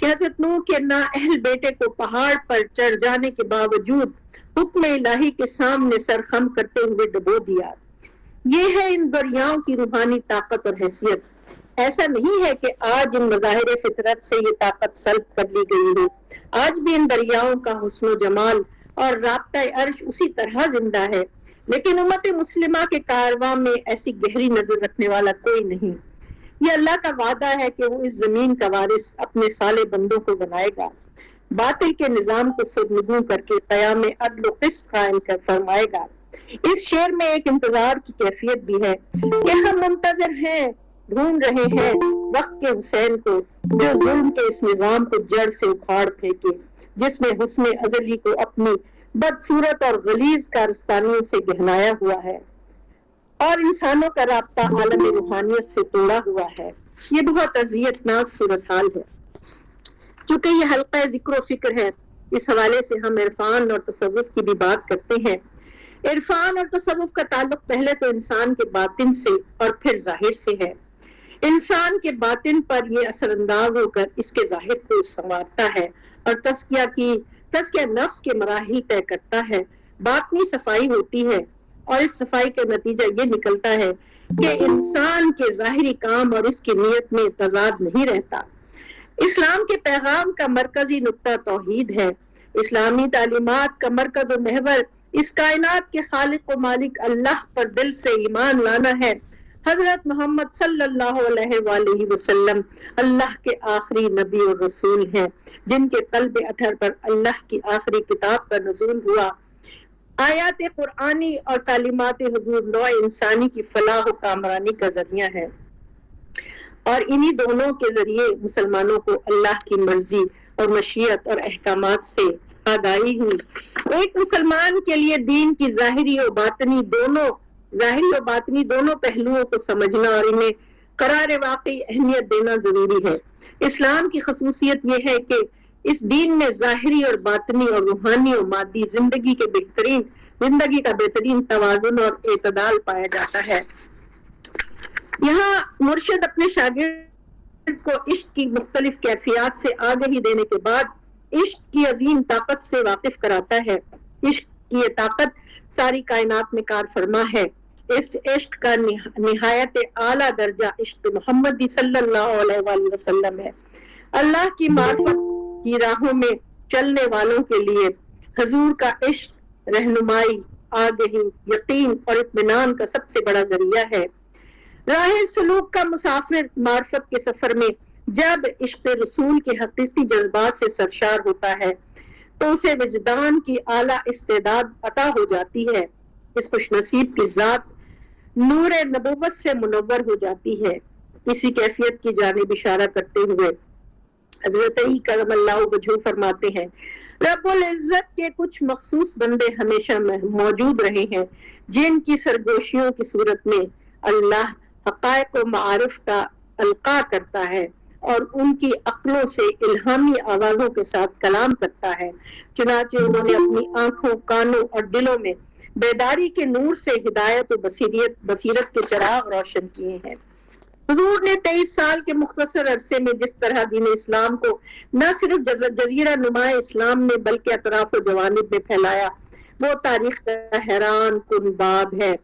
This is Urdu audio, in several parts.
کہ حضرت نوح کے نااہل بیٹے کو پہاڑ پر چڑھ جانے کے باوجود حکم الہی کے سامنے سر خم کرتے ہوئے ڈبو دیا۔ یہ ہے ان دریاؤں کی روحانی طاقت اور حیثیت۔ ایسا نہیں ہے کہ آج ان مظاہر فطرت سے یہ طاقت سلب کر لی گئی ہو، آج بھی ان دریاؤں کا حسن و جمال اور رابطہ عرش اسی طرح زندہ ہے، لیکن امت مسلمہ کے کارواں میں ایسی گہری نظر رکھنے والا کوئی نہیں۔ یہ اللہ کا وعدہ ہے کہ وہ اس زمین کا وارث اپنے صالح بندوں کو بنائے گا، باطل کے نظام کو سرنگوں کر کے قیام عدل و قسط قائم کر فرمائے گا۔ اس شعر میں ایک انتظار کی کیفیت بھی ہے کہ ہم منتظر ہیں، ڈھونڈ رہے ہیں وقت کے حسین کو، جو ظلم کے اس نظام کو جڑ سے اکھاڑ پھینکے، جس نے حسن ازلی کو اپنی بدصورت اور غلیظ کارستانیوں سے گہنایا ہوا ہے اور انسانوں کا رابطہ عالم روحانیت سے توڑا ہوا ہے۔ یہ بہت اذیتناک صورتحال ہے۔ چونکہ یہ حلقہ ذکر و فکر ہے، اس حوالے سے ہم عرفان اور تصوف کی بھی بات کرتے ہیں۔ عرفان اور تصوف کا تعلق پہلے تو انسان کے باطن سے اور پھر ظاہر سے ہے۔ انسان کے باطن پر یہ اثر انداز ہو کر اس کے ظاہر کو سنوارتا ہے اور تزکیہ نفس کے مراحل طے کرتا ہے۔ باطنی صفائی ہوتی ہے اور اس صفائی کا نتیجہ یہ نکلتا ہے کہ انسان کے ظاہری کام اور اس کی نیت میں تضاد نہیں رہتا۔ اسلام کے پیغام کا مرکزی نقطہ توحید ہے۔ اسلامی تعلیمات کا مرکز و محور اس کائنات کے خالق و مالک اللہ پر دل سے ایمان لانا ہے۔ حضرت محمد صلی اللہ علیہ وآلہ وسلم اللہ کے آخری نبی اور رسول ہیں، جن کے قلب اطہر پر اللہ کی آخری کتاب کا نزول ہوا۔ آیات قرآنی اور تعلیمات حضور نوع انسانی کی فلاح و کامرانی کا ذریعہ ہے، اور انہی دونوں کے ذریعے مسلمانوں کو اللہ کی مرضی اور مشیت اور احکامات سے آگاہی ہوئی۔ ایک مسلمان کے لیے دین کی ظاہری اور باطنی دونوں پہلوؤں کو سمجھنا اور انہیں قرار واقعی اہمیت دینا ضروری ہے۔ اسلام کی خصوصیت یہ ہے کہ اس دین میں ظاہری اور باطنی اور روحانی اور مادی زندگی کا بہترین توازن اور اعتدال پایا جاتا ہے۔ یہاں مرشد اپنے شاگرد کو عشق کی مختلف کیفیات سے آگاہی دینے کے بعد عشق کی عظیم طاقت سے واقف کراتا ہے۔ عشق کی یہ طاقت ساری کائنات میں کار فرما ہے۔ اس عشق کا نہایت اعلیٰ درجہ عشق محمدی صلی اللہ علیہ وآلہ وسلم ہے۔ اللہ کی معرفت کی راہوں میں چلنے والوں کے لیے حضور کا عشق رہنمائی، آگہی، یقین اور اطمینان کا سب سے بڑا ذریعہ ہے۔ راہ سلوک کا مسافر معرفت کے سفر میں جب عشق رسول کے حقیقی جذبات سے سرشار ہوتا ہے تو اسے وجدان کی اعلیٰ استعداد عطا ہو جاتی ہے۔ اس خوش نصیب کی ذات نور نبوت سے منور ہو جاتی ہے۔ اسی کیفیت کی جانب اشارہ کرتے ہوئے حضرت علی کرم اللہ وجہہ فرماتے ہیں، رب العزت کے کچھ مخصوص بندے ہمیشہ موجود رہے ہیں جن کی سرگوشیوں کی صورت میں اللہ حقائق و معارف کا القاء کرتا ہے اور ان کی عقلوں سے الہامی آوازوں کے ساتھ کلام کرتا ہے۔ چنانچہ انہوں نے اپنی آنکھوں، کانوں اور دلوں میں بیداری کے نور سے ہدایت و بصیرت کے چراغ روشن کیے ہیں۔ حضور نے 23 سال کے مختصر عرصے میں جس طرح دین اسلام کو نہ صرف جزیرہ نما اسلام میں بلکہ اطراف و جوانب میں پھیلایا، وہ تاریخ کا حیران کن باب ہے۔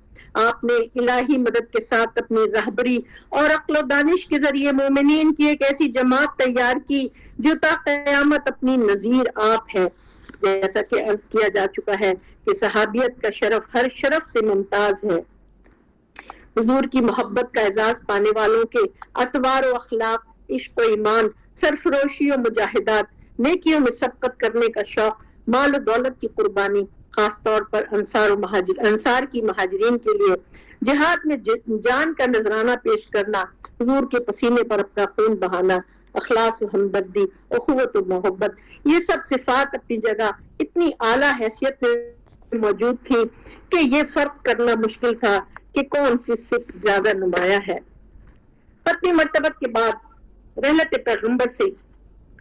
آپ نے الہی مدد کے ساتھ اپنی رہبری اور عقل و دانش کے ذریعے مومنین کی ایک ایسی جماعت تیار کی جو تا قیامت اپنی نظیر آپ ہے۔ جیسا کہ عرض کیا جا چکا ہے کہ صحابیت کا شرف ہر شرف سے ممتاز ہے۔ حضور کی محبت کا اعزاز پانے والوں کے اطوار و اخلاق، عشق و ایمان، سرفروشی و مجاہدات، نیکیوں میں سبقت کرنے کا شوق، مال و دولت کی قربانی، خاص طور پر انصار کی مہاجرین کے لیے جہاد میں جان کا نذرانہ پیش کرنا، حضور کے پسینے پر اپنا خون بہانا، اخلاص و ہمدردی، اخوت و محبت، یہ سب صفات اپنی جگہ اتنی اعلیٰ حیثیت میں موجود تھی کہ یہ فرق کرنا مشکل تھا کہ کون سی صفت زیادہ نمایاں ہے۔ ختم مرتبت کے بعد رحلت پیغمبر سے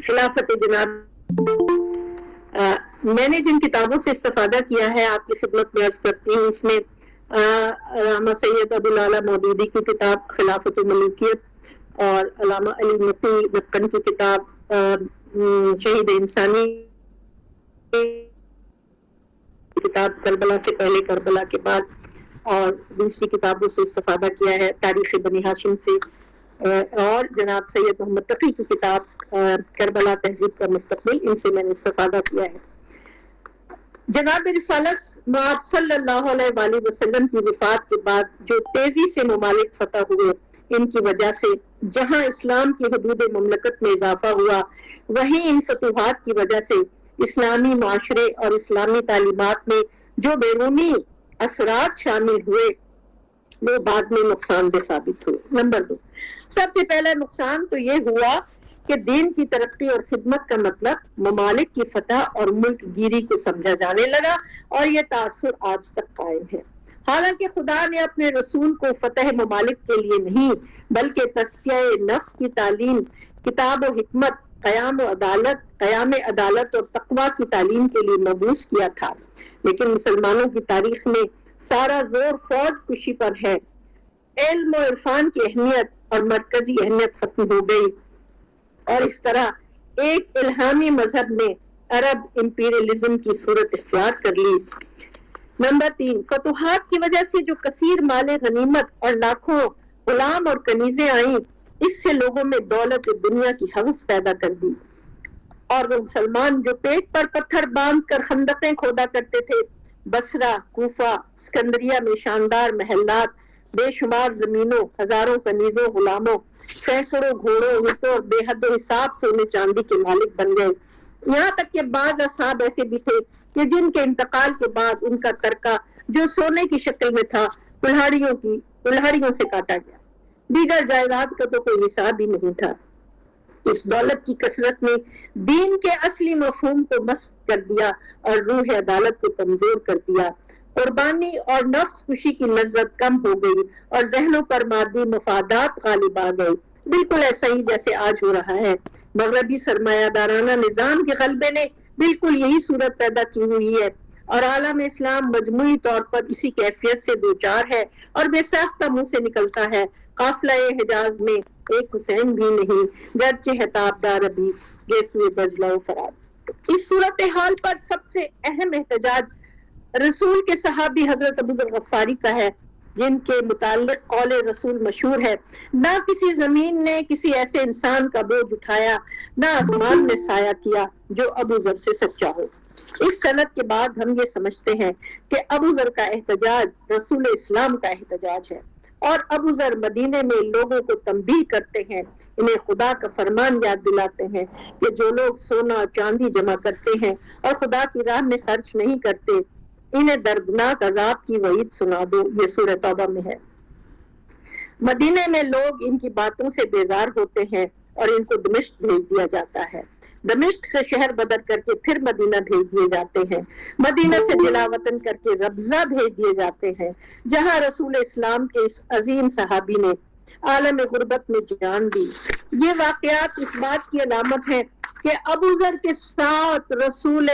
خلافت جناب میں نے جن کتابوں سے استفادہ کیا ہے آپ کی خدمت میں عرض کرتی ہوں۔ اس میں علامہ سید ابو العلا مودودی کی کتاب خلافت و ملوکیت اور علامہ علی نقی دکن کی کتاب شہید انسانی کتاب کربلا سے پہلے، کربلا کے بعد، اور دوسری کتابوں سے استفادہ کیا ہے، تاریخ بنی ہاشم سے، اور جناب سید محمد تقی کی کتاب کربلا تہذیب کا مستقبل، ان سے میں نے استفادہ کیا ہے۔ جناب رسالت مآب صلی اللہ علیہ وآلہ وسلم کی وفات کے بعد جو تیزی سے ممالک فتح ہوئے، ان کی وجہ سے جہاں اسلام کی حدود مملکت میں اضافہ ہوا، وہیں ان فتوحات کی وجہ سے اسلامی معاشرے اور اسلامی تعلیمات میں جو بیرونی اثرات شامل ہوئے وہ بعد میں نقصان دہ ثابت ہوئے۔ نمبر 2، سب سے پہلا نقصان تو یہ ہوا کہ دین کی ترقی اور خدمت کا مطلب ممالک کی فتح اور ملک گیری کو سمجھا جانے لگا، اور یہ تاثر آج تک قائم ہے۔ حالانکہ خدا نے اپنے رسول کو فتح ممالک کے لیے نہیں بلکہ تزکیہ نفس کی تعلیم، کتاب و حکمت، قیام عدالت اور تقوی کی تعلیم کے لیے مبعوث کیا تھا، لیکن مسلمانوں کی تاریخ میں سارا زور فوج کشی پر ہے۔ علم و عرفان کی اہمیت اور مرکزی اہمیت ختم ہو گئی، اور اس طرح ایک الہامی مذہب نے عرب امپیریلزم کی صورت اختیار کر لی۔ نمبر 3، فتوحات کی وجہ سے جو کثیر مال غنیمت اور لاکھوں غلام اور کنیزیں آئیں، اس سے لوگوں میں دولت دنیا کی ہوس پیدا کر دی، اور وہ مسلمان جو پیٹ پر پتھر باندھ کر خندقیں کھودا کرتے تھے، بصرہ، کوفہ، اسکندریہ میں شاندار محلات، بے شمار زمینوں، ہزاروں کنیزوں، غلاموں، سینکڑوں گھوڑوں، اونٹوں اور بے حد و حساب سونے چاندی کے مالک بن گئے۔ یہاں تک کہ بعض اصحاب ایسے بھی تھے کہ جن کے انتقال کے بعد ان کا ترکہ جو سونے کی شکل میں تھا کلہاڑیوں سے کاٹا گیا۔ دیگر جائیداد کا تو کوئی حساب ہی نہیں تھا۔ اس دولت کی کثرت نے دین کے اصلی مفہوم کو مسخ کر دیا اور روح عدالت کو کمزور کر دیا۔ قربانی اور نفس کشی کی لذت کم ہو گئی اور ذہنوں پر مادی مفادات غالب آ گئے، بالکل ایسا ہی جیسے آج ہو رہا ہے۔ مغربی سرمایہ دارانہ نظام کے غلبے نے بالکل یہی صورت پیدا کی ہوئی ہے، اور عالم اسلام مجموعی طور پر اسی کیفیت سے دوچار ہے اور بے ساختہ منہ سے نکلتا ہے، قافلہ حجاز میں ایک حسین بھی نہیں، گرچہ حتابدار ابھی گیسوئے دجلہ و فرات۔ اس صورتحال پر سب سے اہم احتجاج رسول کے صحابی حضرت ابو ذر غفاری کا ہے، جن کے متعلق قول رسول مشہور ہے: نہ کسی زمین نے کسی ایسے انسان کا بوجھ اٹھایا، نہ آسمان نے سایہ کیا جو ابو ذر سے سچا ہو۔ اس سند کے بعد ہم یہ سمجھتے ہیں کہ ابو ذر کا احتجاج رسول اسلام کا احتجاج ہے، اور ابو ذر مدینے میں لوگوں کو تنبیہ کرتے ہیں، انہیں خدا کا فرمان یاد دلاتے ہیں کہ جو لوگ سونا چاندی جمع کرتے ہیں اور خدا کی راہ میں خرچ نہیں کرتے، انہیں دردناک عذاب کی وعید سنا دو۔ یہ سورہ توبہ میں ہے۔ مدینے میں لوگ ان کی باتوں سے بیزار ہوتے ہیں اور ان کو دمشق بھیج دیا جاتا ہے، دمشق سے شہر بدر کر کے پھر مدینہ بھیج دیے جاتے ہیں، مدینہ سے جلا وطن کر کے ربضہ بھیج دیے جاتے ہیں، جہاں رسول اسلام کے اس عظیم صحابی نے عالم غربت میں جان دی۔ یہ واقعات اس بات کی علامت ہے کہ ابو ذر کے ساتھ رسول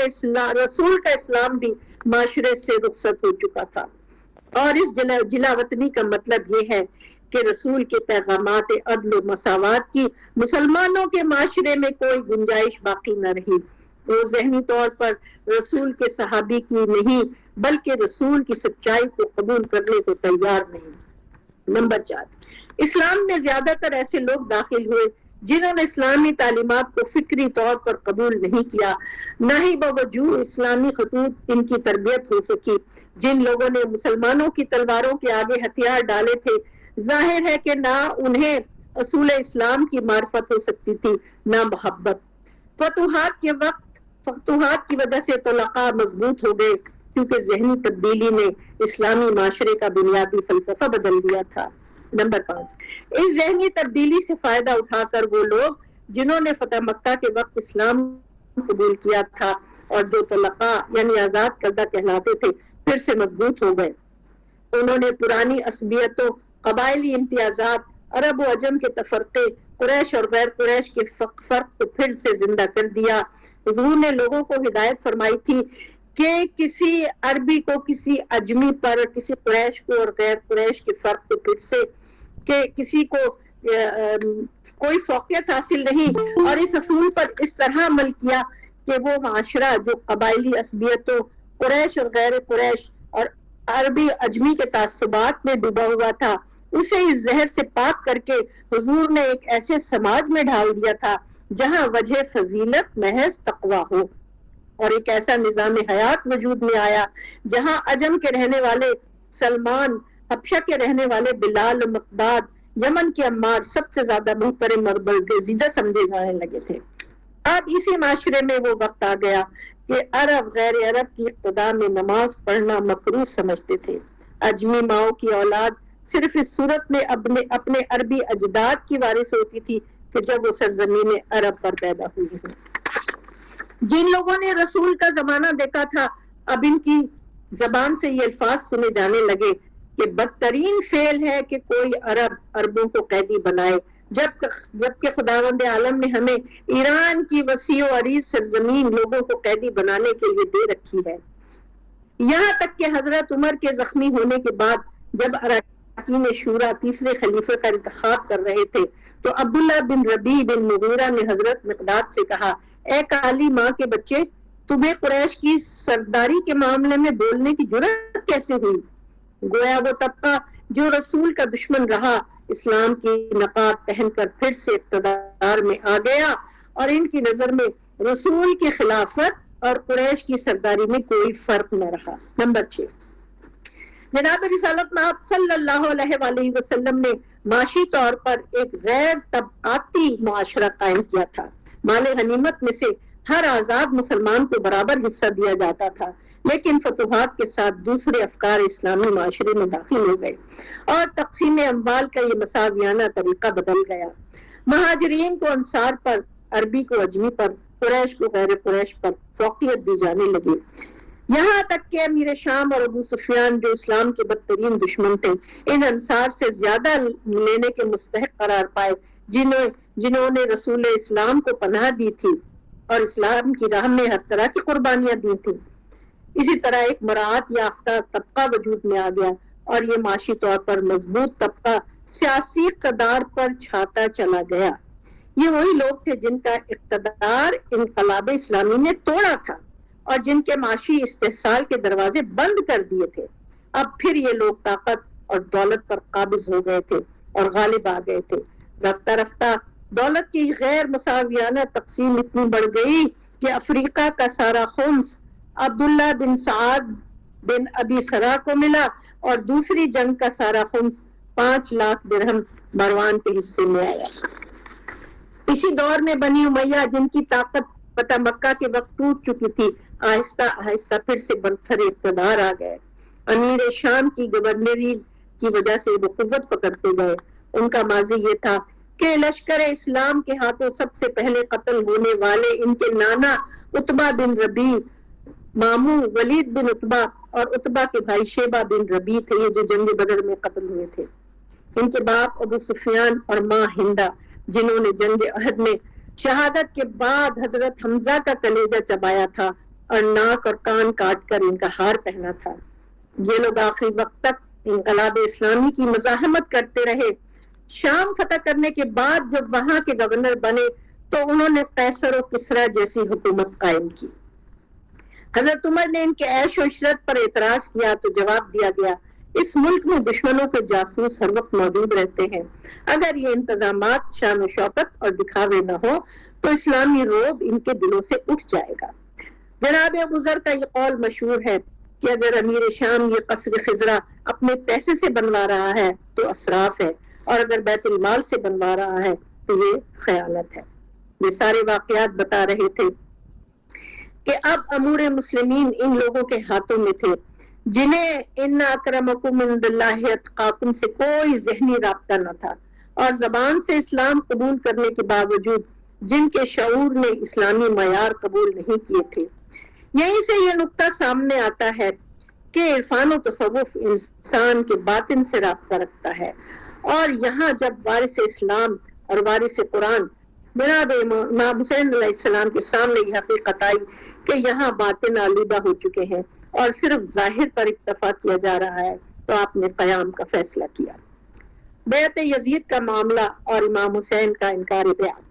کا اسلام بھی معاشرے سے رخصت ہو چکا تھا، اور اس جلا وطنی کا مطلب یہ ہے کہ رسول کے پیغامات عدل و مساوات کی مسلمانوں کے معاشرے میں کوئی گنجائش باقی نہ رہی۔ وہ ذہنی طور پر رسول کے صحابی کی نہیں بلکہ رسول کی سچائی کو قبول کرنے کو تیار نہیں۔ نمبر 4، اسلام میں زیادہ تر ایسے لوگ داخل ہوئے جنہوں نے اسلامی تعلیمات کو فکری طور پر قبول نہیں کیا، نہ ہی باوجود اسلامی خطوط ان کی تربیت ہو سکی۔ جن لوگوں نے مسلمانوں کی تلواروں کے آگے ہتھیار ڈالے تھے، ظاہر ہے کہ نہ انہیں اصول اسلام کی معرفت ہو سکتی تھی، نہ محبت۔ فتوحات کی وجہ سے طلقاء مضبوط ہو گئے، کیونکہ ذہنی تبدیلی نے اسلامی معاشرے کا بنیادی فلسفہ بدل دیا تھا۔ نمبر 5، اس ذہنی تبدیلی سے فائدہ اٹھا کر وہ لوگ جنہوں نے فتح مکہ کے وقت اسلام قبول کیا تھا اور جو طلقاء یعنی آزاد کردہ کہلاتے تھے، پھر سے مضبوط ہو گئے۔ انہوں نے پرانی عصبیتوں، قبائلی امتیازات، عرب و عجم کے تفرقے، قریش اور غیر قریش کے فرق کو پھر سے زندہ کر دیا۔ حضور نے لوگوں کو ہدایت فرمائی تھی کہ کسی عربی کو کسی عجمی پر، کسی قریش کو اور غیر قریش کے فرق کو پھر سے، کہ کسی کو کوئی فوقیت حاصل نہیں، اور اس اصول پر اس طرح عمل کیا کہ وہ معاشرہ جو قبائلی عصبیتوں، قریش اور غیر قریش اور عربی عجمی کے تعصبات میں ڈوبا ہوا تھا، اسے اس زہر سے پاک کر کے حضور نے ایک ایسے سماج میں ڈھال دیا تھا جہاں وجہ فضیلت محض تقویٰ ہو، اور ایک ایسا نظام حیات وجود میں آیا جہاں عجم کے رہنے والے سلمان، حبشہ کے رہنے والے بلال و مقداد، یمن کے عمار سب سے زیادہ محترم اور برگزیدہ سمجھے جانے لگے تھے۔ اب اسی معاشرے میں وہ وقت آ گیا کہ عرب غیر عرب کی اقتداء میں نماز پڑھنا مکروہ سمجھتے تھے۔ عجمی ماؤں کی اولاد صرف اس صورت میں اپنے عربی اجداد کی وارث ہوتی تھی کہ جب وہ سرزمین عرب پر پیدا ہوئی ہے۔ جن لوگوں نے رسول کا زمانہ دیکھا تھا، اب ان کی زبان سے یہ الفاظ سنے جانے لگے کہ بدترین فعل ہے کہ کوئی عربوں کو قیدی بنائے، جبکہ خداوند عالم نے ہمیں ایران کی وسیع و عریض سرزمین لوگوں کو قیدی بنانے کے لیے دے رکھی ہے۔ یہاں تک کہ حضرت عمر کے زخمی ہونے کے بعد جب اراکین شورا تیسرے خلیفہ کا انتخاب کر رہے تھے تو عبداللہ بن ربیع بن مغیرہ نے حضرت مقداد سے کہا، اے کالی ماں کے بچے، تمہیں قریش کی سرداری کے معاملے میں بولنے کی جرأت کیسے ہوئی؟ گویا وہ طبقہ جو رسول کا دشمن رہا اسلام کی نقاب پہن کر پھر سے اقتدار میں آ گیا، اور ان کی نظر میں رسول کی خلافت اور قریش کی سرداری میں کوئی فرق نہ رہا۔ نمبر 6، جناب رسالت مآب صلی اللہ علیہ وآلہ وسلم نے معاشی طور پر ایک غیر طبقاتی معاشرہ قائم کیا تھا۔ مال غنیمت میں سے ہر آزاد مسلمان کو برابر حصہ دیا جاتا تھا، لیکن فتوحات کے ساتھ دوسرے افکار اسلامی معاشرے میں داخل ہو گئے اور تقسیم اموال کا یہ مساویانہ طریقہ بدل گیا۔ مہاجرین کو انصار پر، عربی کو عجمی پر، قریش کو غیر قریش پر فوقیت دی جانے لگی، یہاں تک کہ امیر شام اور ابو سفیان جو اسلام کے بدترین دشمن تھے ان انصار سے زیادہ لینے کے مستحق قرار پائے جنہوں نے رسول اسلام کو پناہ دی تھی اور اسلام کی راہ میں ہر طرح کی قربانیاں دی تھیں۔ اسی طرح ایک مراعات یافتہ طبقہ وجود میں آ گیا اور یہ معاشی طور پر مضبوط طبقہ سیاسی اقتدار پر چھاتا چلا گیا۔ یہ وہی لوگ تھے جن کا اقتدار انقلاب اسلامی نے توڑا تھا اور جن کے معاشی استحصال کے دروازے بند کر دیے تھے۔ اب پھر یہ لوگ طاقت اور دولت پر قابض ہو گئے تھے اور غالب آ گئے تھے۔ رفتہ رفتہ دولت کی غیر مساویانہ تقسیم اتنی بڑھ گئی کہ افریقہ کا سارا خمس عبداللہ بن سعد بن ابی سرا کو ملا اور دوسری جنگ کا سارا خمس 5 لاکھ درہم مروان کے حصے میں آیا۔ اسی دور میں بنی امیہ جن کی طاقت فتح مکہ کے وقت ٹوٹ چکی تھی آہستہ آہستہ پھر سے برسر اقتدار آ گئے۔ امیر شام کی گورنری کی وجہ سے وہ قوت پکڑتے گئے۔ ان کا ماضی یہ تھا کہ لشکر اسلام کے ہاتھوں سب سے پہلے قتل ہونے والے ان کے نانا عتبہ بن ربیع، ماموں ولید بن عتبہ اور عتبہ کے بھائی شیبہ بن ربیع تھے، یہ جو جنگ بدر میں قتل ہوئے تھے۔ ان کے باپ ابو سفیان اور ماں ہندہ جنہوں نے جنگ احد میں شہادت کے بعد حضرت حمزہ کا کلیجہ چبایا تھا اور ناک اور کان کاٹ کر ان کا ہار پہنا تھا۔ یہ لوگ آخری وقت تک انقلاب اسلامی کی مزاحمت کرتے رہے۔ شام فتح کرنے کے بعد جب وہاں کے گورنر بنے تو انہوں نے قیصر و کسریٰ جیسی حکومت قائم کی۔ حضرت عمر نے ان کے عیش و عشرت پر اعتراض کیا تو جواب دیا گیا، اس ملک میں دشمنوں کے جاسوس ہر وقت موجود رہتے ہیں، اگر یہ انتظامات شان و شوکت اور دکھاوے نہ ہو تو اسلامی رعب ان کے دلوں سے اٹھ جائے گا۔ جناب ابو ذر کا یہ قول مشہور ہے کہ اگر امیر شام یہ قصر خضرا اپنے پیسے سے بنوا رہا ہے تو اسراف ہے، اور اگر بیت المال سے بنوا رہا ہے تو یہ خیانت ہے۔ یہ سارے واقعات بتا رہے تھے کہ اب امور مسلمین ان لوگوں کے ہاتھوں میں تھے جنہیں ان اکرمکم عند اللہ اتقاکم سے کوئی ذہنی رابطہ نہ تھا، اور زبان سے اسلام قبول کرنے کے باوجود جن کے شعور نے اسلامی معیار قبول نہیں کیے تھے۔ یہیں سے یہ نقطہ سامنے آتا ہے کہ عرفان و تصوف انسان کے باطن سے رابطہ رکھتا ہے، اور یہاں جب وارث اسلام اور وارث قرآن جناب امام حسین علیہ السلام کے سامنے یہ حقیقت آئی کہ یہاں باطن آلودہ ہو چکے ہیں اور صرف ظاہر پر اکتفا کیا جا رہا ہے، تو آپ نے قیام کا فیصلہ کیا۔ بیعت یزید کا معاملہ اور امام حسین کا انکار بیعت۔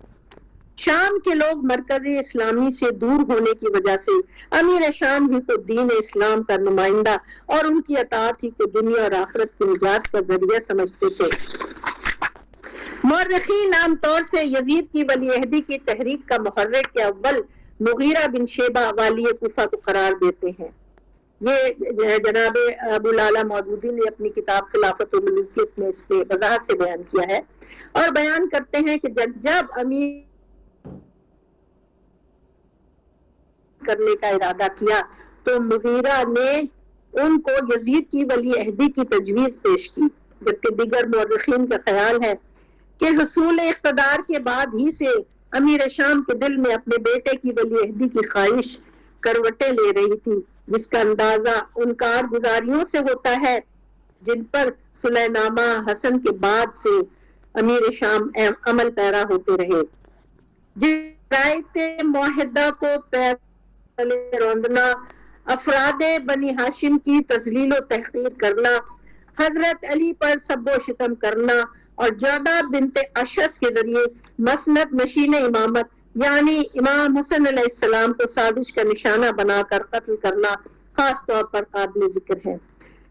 شام کے لوگ مرکز اسلامی سے دور ہونے کی وجہ سے امیر شام ہی کو دین اسلام کا نمائندہ اور ان کی اطاعت ہی کو دنیا اور آخرت کی نجات کا ذریعہ سمجھتے تھے۔ مورخین عام طور سے یزید کی ولی عہدی کی تحریک کا محرک کے اول مغیرہ بن شیبہ والی کوفہ کو قرار دیتے ہیں۔ یہ جناب ابو العلا مودودی نے اپنی کتاب خلافت و ملوکیت میں اس پہ وضاحت سے بیان کیا ہے، اور بیان کرتے ہیں کہ جب امیر کرنے کا ارادہ کیا تو مغیرہ نے ان کو یزید کی ولی عہدی کی تجویز پیش کی، جبکہ دیگر مورخین کا خیال ہے کہ حصول اقتدار کے بعد ہی سے امیر شام کے دل میں اپنے بیٹے کی ولی عہدی کی خواہش کروٹیں لے رہی تھی، جس کا اندازہ ان کارگزاریوں سے ہوتا ہے جن پر صلح نامہ حسن کے بعد سے امیر شام عمل پیرا ہوتے رہے۔ رعایت معاہدہ کو روندنا، افراد بنی ہاشم کی تذلیل و تحقیر کرنا، حضرت علی پر سب و شتم کرنا اور جودہ بنت اشعث کے ذریعے مسند نشین امامت یعنی امام حسن علیہ السلام کو سازش کا نشانہ بنا کر قتل کرنا خاص طور پر قابل ذکر ہے۔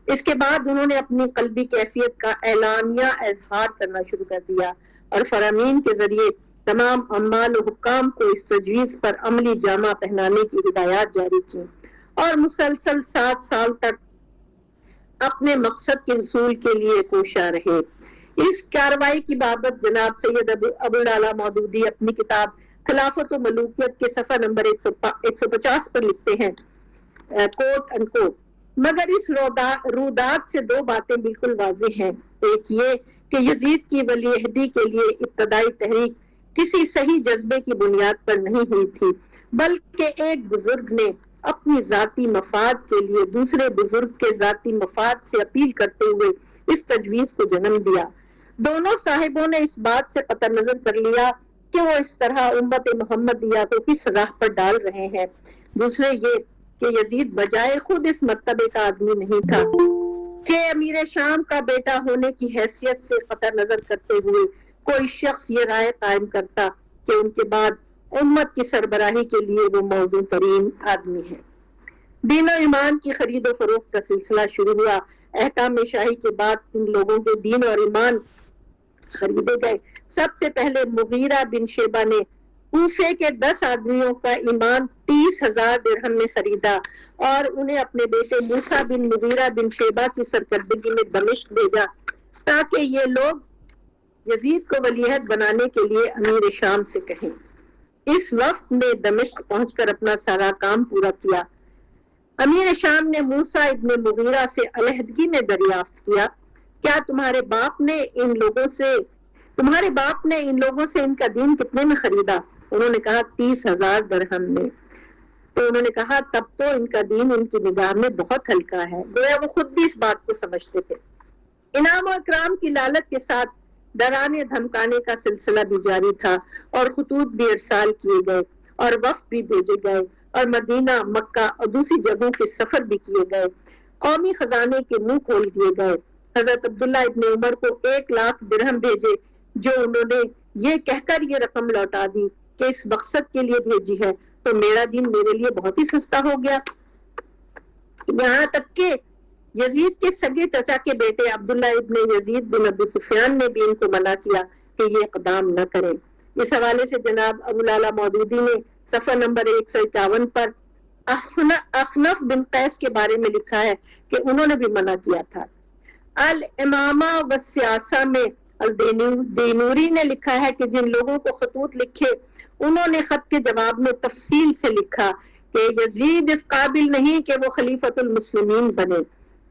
اس کے بعد انہوں نے اپنی قلبی کیفیت کا اعلانیہ اظہار کرنا شروع کر دیا اور فرامین کے ذریعے تمام عمال و حکام کو اس تجویز پر عملی جامہ پہنانے کی ہدایات جاری کی، اور مسلسل 7 سال تک اپنے مقصد کے حصول کے لیے کوشاں رہے۔ اس کارروائی کی بابت جناب سید ابو العلا مودودی اپنی کتاب خلافت و ملوکیت کے صفحہ نمبر 150 پر لکھتے ہیں کوٹ ان کوٹ، مگر اس رودات سے 2 باتیں بالکل واضح ہیں۔ ایک یہ کہ یزید کی ولی عہدی کے لیے ابتدائی تحریک کسی صحیح جذبے کی بنیاد پر نہیں ہوئی تھی، بلکہ ایک بزرگ نے اپنی ذاتی مفاد کے لیے دوسرے بزرگ کے ذاتی مفاد سے اپیل کرتے ہوئے اس تجویز کو جنم دیا۔ دونوں صاحبوں نے اس بات سے قطع نظر کر لیا کہ وہ اس طرح امت محمدیہ کو کس راہ پر ڈال رہے ہیں۔ دوسرے یہ کہ یزید بجائے خود اس مرتبے کا آدمی نہیں تھا کہ امیر شام کا بیٹا ہونے کی حیثیت سے قطع نظر کرتے ہوئے کوئی شخص یہ رائے قائم کرتا کہ ان کے بعد امت کی سربراہی کے لیے وہ موزوں ترین آدمی ہے۔ دین و ایمان کی خرید و فروخت کا سلسلہ شروع ہوا۔ احکام شاہی کے بعد ان لوگوں کے دین اور ایمان خریدے گئے۔ سب سے پہلے مغیرہ بن شیبہ نے کوفے کے 10 آدمیوں کا ایمان 30,000 درہم میں خریدا اور انہیں اپنے بیٹے موسیٰ بن مغیرہ بن شیبہ کی سرکردگی میں دمشق بھیجا تاکہ یہ لوگ یزید کو ولیعہد بنانے کے لیے امیر شام سے کہیں۔ اس وفد نے دمشق پہنچ کر اپنا سارا کام پورا کیا۔ امیر شام نے موسیٰ ابن مغیرہ سے علیحدگی میں دریافت کیا، کیا تمہارے باپ نے ان لوگوں سے ان کا دین کتنے میں خریدا؟ انہوں نے کہا 30,000 درہم میں۔ تو انہوں نے کہا تب تو ان کا دین ان کی نگاہ میں بہت ہلکا ہے، گویا وہ خود بھی اس بات کو سمجھتے تھے۔ انعام و اکرام کی لالچ کے ساتھ ڈرانے دھمکانے کا سلسلہ بھی جاری تھا اور خطوط بھی ارسال کیے گئے اور وفد بھی بھیجے گئے اور مدینہ، مکہ اور دوسری جگہوں کے سفر بھی کیے گئے۔ قومی خزانے کے منہ کھول دیے گئے۔ حضرت عبداللہ ابن عمر کو 1,00,000 درہم بھیجے، جو انہوں نے یہ کہہ کر یہ رقم لوٹا دی کہ اس مقصد کے لیے بھیجی ہے تو میرا دین میرے لیے بہت ہی سستا ہو گیا۔ یہاں تک کہ یزید کے سگے چچا کے بیٹے عبداللہ ابن یزید بن ابو سفیان نے بھی ان کو منع کیا کہ یہ اقدام نہ کریں۔ اس حوالے سے جناب ابو العلا مودودی نے صفحہ نمبر 151 پر اخنف بن قیس کے بارے میں لکھا ہے کہ انہوں نے بھی منع کیا تھا۔ الامامہ و سیاسہ میں الدینوری نے لکھا ہے کہ جن لوگوں کو خطوط لکھے انہوں نے خط کے جواب میں تفصیل سے لکھا کہ یزید اس قابل نہیں کہ وہ خلیفۃ المسلمین بنے۔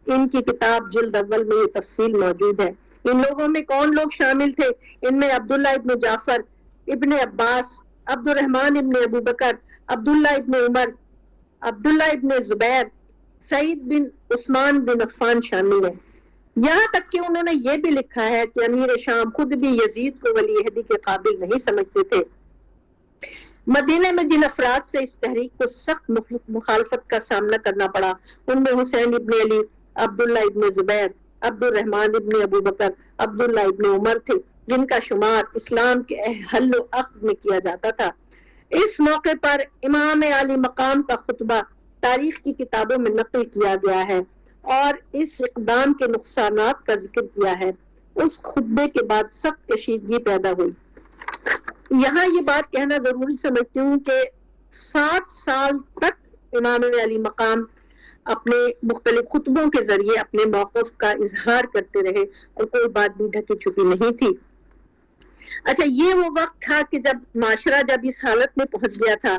ان کی کتاب جلد اول میں یہ تفصیل موجود ہے۔ ان لوگوں میں کون لوگ شامل تھے؟ ان میں عبداللہ ابن جعفر، ابن عباس، عبد الرحمن ابن ابو بکر، عبداللہ ابن عمر، عبداللہ ابن زبیر، سعید بن عثمان بن عفان شامل ہیں۔ یہاں تک کہ انہوں نے یہ بھی لکھا ہے کہ امیر شام خود بھی یزید کو ولی عہدی کے قابل نہیں سمجھتے تھے۔ مدینہ میں جن افراد سے اس تحریک کو سخت مخالفت کا سامنا کرنا پڑا ان میں حسین ابن علی، عبداللہ ابن زبیر، عبد الرحمن ابن ابو بکر، عبداللہ ابن عمر تھے، جن کا شمار اسلام کے حل و عقد میں کیا جاتا تھا۔ اس موقع پر امام عالی مقام کا خطبہ تاریخ کی کتابوں میں نقل کیا گیا ہے اور اس اقدام کے نقصانات کا ذکر کیا ہے۔ اس خطبے کے بعد سخت کشیدگی پیدا ہوئی۔ یہاں یہ بات کہنا ضروری سمجھتی ہوں کہ 60 سال تک امام علی مقام اپنے مختلف خطبوں کے ذریعے اپنے موقف کا اظہار کرتے رہے اور کوئی بات بھی ڈھکی چھپی نہیں تھی۔ اچھا، یہ وہ وقت تھا کہ جب معاشرہ جب اس حالت میں پہنچ گیا تھا،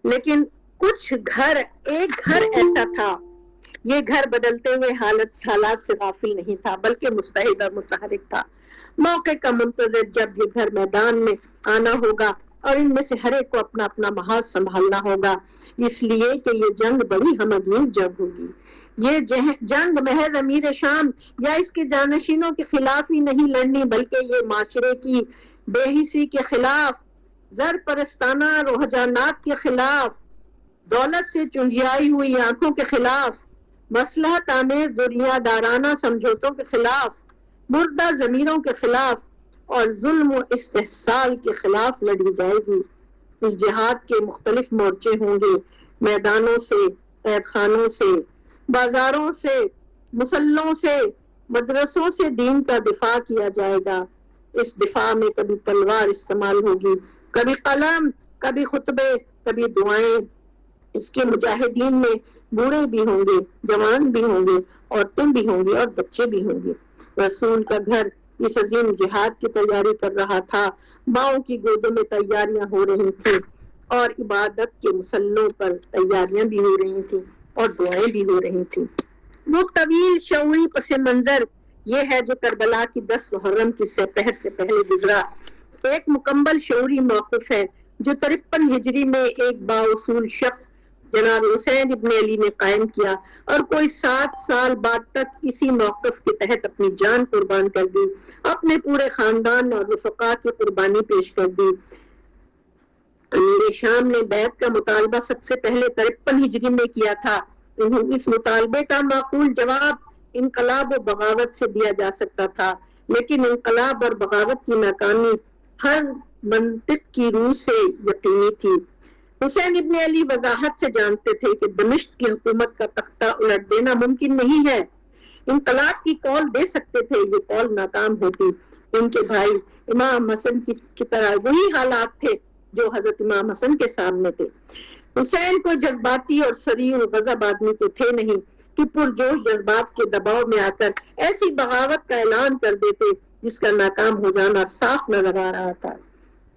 لیکن ایک گھر ایسا تھا، یہ گھر بدلتے ہوئے حالات سے غافل نہیں تھا، بلکہ مستعد اور متحرک تھا، موقع کا منتظر جب یہ گھر میدان میں آنا ہوگا اور ان میں سے ہر ایک کو اپنا اپنا محاذ سنبھالنا ہوگا، اس لیے کہ یہ جنگ بڑی ہمگیر جنگ ہوگی۔ یہ جنگ محض امیر شام یا اس کے جانشینوں کے خلاف ہی نہیں لڑنی، بلکہ یہ معاشرے کی بے حسی کے خلاف، زر پرستانہ رجحانات کے خلاف، دولت سے چنجیائی ہوئی آنکھوں کے خلاف، مصلحت آمیز دنیا دارانہ سمجھوتوں کے خلاف، مردہ ضمیروں کے خلاف اور ظلم و استحصال کے خلاف لڑی جائے گی۔ اس جہاد کے مختلف مورچے ہوں گے، میدانوں سے، قید خانوں سے، بازاروں سے، مسلوں سے، مدرسوں سے دین کا دفاع کیا جائے گا۔ اس دفاع میں کبھی تلوار استعمال ہوگی، کبھی قلم، کبھی خطبے، کبھی دعائیں۔ اس کے مجاہدین میں بوڑھے بھی ہوں گے، جوان بھی ہوں گے، عورتیں بھی ہوں گی اور بچے بھی ہوں گے۔ رسول کا گھر اس عظیم جہاد کی تیاری کر رہا تھا، ماؤں کی گودوں میں تیاریاں ہو رہی تھیں اور عبادت کے مسلوں پر تیاریاں بھی ہو رہی تھیں اور دعائیں بھی ہو رہی تھیں۔ وہ طویل شعوری پس منظر یہ ہے جو کربلا کی 10 محرم کی سپہر سے پہلے گزرا، ایک مکمل شعوری موقف ہے جو 53 ہجری میں ایک بااصول شخص جناب حسین ابن علی نے قائم کیا اور کوئی 7 سال بعد تک اسی موقف کے تحت اپنی جان قربان کر دی، اپنے پورے خاندان اور رفقا کی قربانی پیش کر دی۔ امیر شام نے بیعت کا مطالبہ سب سے پہلے 53 ہجری میں کیا تھا۔ اس مطالبے کا معقول جواب انقلاب و بغاوت سے دیا جا سکتا تھا، لیکن انقلاب اور بغاوت کی ناکامی ہر منطق کی روح سے یقینی تھی۔ حسین ابن علی وضاحت سے جانتے تھے کہ دمشق کی حکومت کا تختہ الٹ دینا ممکن نہیں ہے۔ انقلاب کی کال دے سکتے تھے، یہ کال ناکام ہوتی۔ ان کے بھائی امام حسن کی طرح وہی حالات تھے جو حضرت امام حسن کے سامنے تھے۔ حسین کو جذباتی اور سریع و غضب آدمی تو تھے نہیں کہ پرجوش جذبات کے دباؤ میں آ کر ایسی بغاوت کا اعلان کر دیتے جس کا ناکام ہو جانا صاف نظر آ رہا تھا۔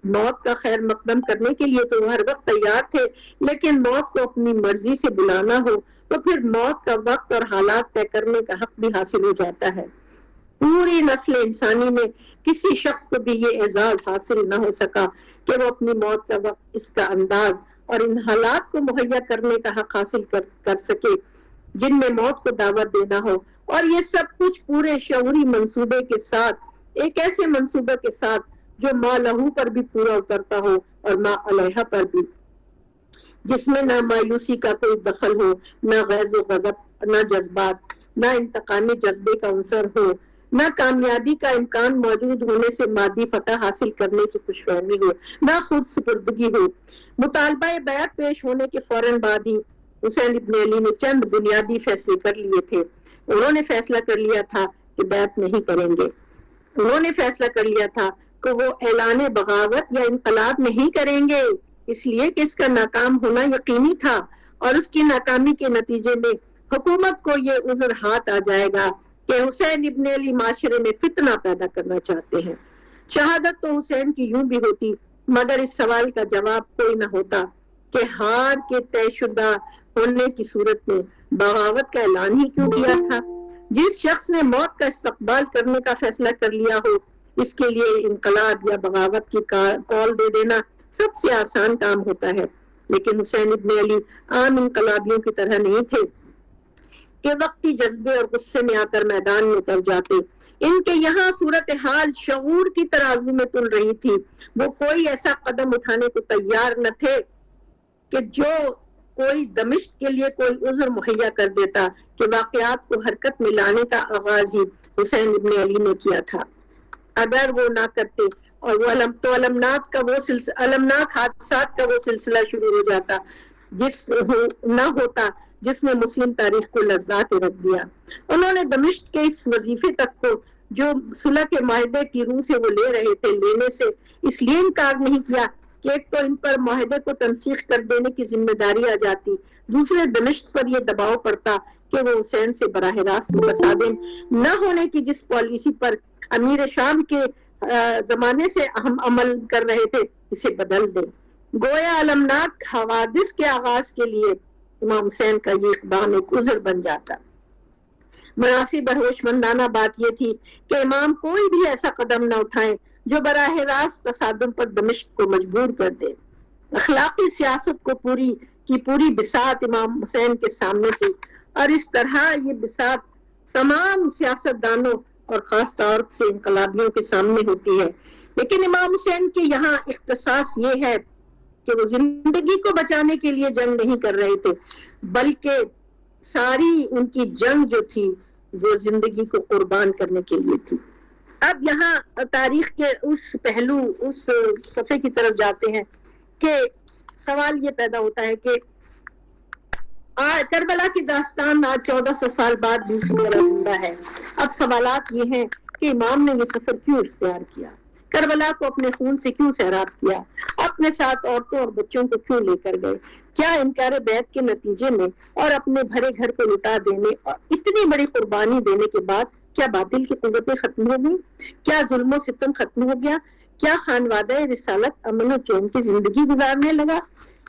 موت کا خیر مقدم کرنے کے لیے تو وہ ہر وقت تیار تھے، لیکن موت کو اپنی مرضی سے بلانا ہو تو پھر موت کا وقت اور حالات طے کرنے کا حق بھی حاصل ہو جاتا ہے۔ پوری نسل انسانی میں کسی شخص کو بھی یہ اعزاز حاصل نہ ہو سکا کہ وہ اپنی موت کا وقت، اس کا انداز اور ان حالات کو مہیا کرنے کا حق حاصل کر سکے جن میں موت کو دعوت دینا ہو، اور یہ سب کچھ پورے شعوری منصوبے کے ساتھ، ایک ایسے منصوبے کے ساتھ جو ما لہو پر بھی پورا اترتا ہو اور ما علیہ پر بھی، جس میں نہ مایوسی کا کوئی دخل ہو، نہ غیظ و غضب، نہ جذبات، نہ انتقامی جذبے کا عنصر ہو، نہ کامیابی کا امکان موجود ہونے سے مادی فتح حاصل کرنے کی خوش فہمی ہو، نہ خود سپردگی ہو۔ مطالبہ بیعت پیش ہونے کے فوراً بعد ہی حسین ابن علی نے چند بنیادی فیصلے کر لیے تھے۔ انہوں نے فیصلہ کر لیا تھا کہ بیعت نہیں کریں گے۔ انہوں نے فیصلہ کر لیا تھا کہ وہ اعلان بغاوت یا انقلاب نہیں کریں گے، اس لیے کہ اس کا ناکام ہونا یقینی تھا اور اس کی ناکامی کے نتیجے میں حکومت کو یہ عذر ہاتھ آ جائے گا کہ حسین ابن علی معاشرے میں فتنہ پیدا کرنا چاہتے ہیں۔ شہادت تو حسین کی یوں بھی ہوتی، مگر اس سوال کا جواب کوئی نہ ہوتا کہ ہار کے طے شدہ ہونے کی صورت میں بغاوت کا اعلان ہی کیوں کیا تھا۔ جس شخص نے موت کا استقبال کرنے کا فیصلہ کر لیا ہو، اس کے لیے انقلاب یا بغاوت کی کال دے دینا سب سے آسان کام ہوتا ہے، لیکن حسین ابن علی عام انقلابیوں کی طرح نہیں تھے کہ وقتی جذبے اور غصے میں آ کر میدان میں اتر جاتے۔ ان کے یہاں صورتحال شعور کی ترازو میں تل رہی تھی۔ وہ کوئی ایسا قدم اٹھانے کو تیار نہ تھے کہ جو کوئی دمشق کے لیے کوئی عذر مہیا کر دیتا کہ واقعات کو حرکت میں لانے کا آغاز ہی حسین ابن علی نے کیا تھا۔ اگر وہ نہ کرتے اور وہ المناک حادثات کا وہ سلسلہ شروع ہو جاتا نہ ہوتا جس نے مسلم تاریخ کو لرزا کے رکھ دیا۔ انہوں نے دمشق کے اس وظیفے تک کو جو صلح کے معاہدے کی روح سے وہ لے رہے تھے لینے سے اس لیے انکار نہیں کیا کہ ایک تو ان پر معاہدے کو تنسیخ کر دینے کی ذمہ داری آ جاتی، دوسرے دمشق پر یہ دباؤ پڑتا کہ وہ حسین سے براہ راست متصادم نہ ہونے کی جس پالیسی پر امیر شام کے زمانے سے ہم عمل کر رہے تھے اسے بدل دیں۔ گویا المناک حوادث کے آغاز کے لیے امام حسین کا یہ اقدام ایک عذر بن جاتا۔ مناسب اور ہوش مندانہ بات یہ تھی کہ امام کوئی بھی ایسا قدم نہ اٹھائیں جو براہ راست تصادم پر دمشق کو مجبور کر دے۔ اخلاقی سیاست کو پوری بساط امام حسین کے سامنے تھی، اور اس طرح یہ بساط تمام سیاست دانوں اور خاص طور سے انقلابیوں کے سامنے ہوتی ہے، لیکن امام حسین کے یہاں اختصاص یہ ہے کہ وہ زندگی کو بچانے کے لیے جنگ نہیں کر رہے تھے، بلکہ ساری ان کی جنگ جو تھی وہ زندگی کو قربان کرنے کے لیے تھی۔ اب یہاں تاریخ کے اس پہلو اس صفحے کی طرف جاتے ہیں کہ سوال یہ پیدا ہوتا ہے کہ کربلا کی داستان آج 1400 سال بعد دوسری طرح زندہ ہے۔ اب سوالات یہ ہیں کہ امام نے یہ سفر کیوں اختیار کیا، کربلا کو اپنے خون سے کیوں سیراب کیا، اپنے ساتھ عورتوں اور بچوں کو کیوں لے کر گئے، کیا انکار بیعت کے نتیجے میں اور اپنے بھرے گھر کو لٹا دینے اور اتنی بڑی قربانی دینے کے بعد کیا باطل کی قوتیں ختم ہو گئی، کیا ظلم و ستم ختم ہو گیا، کیا خانوادہ رسالت امن و چین کی زندگی گزارنے لگا،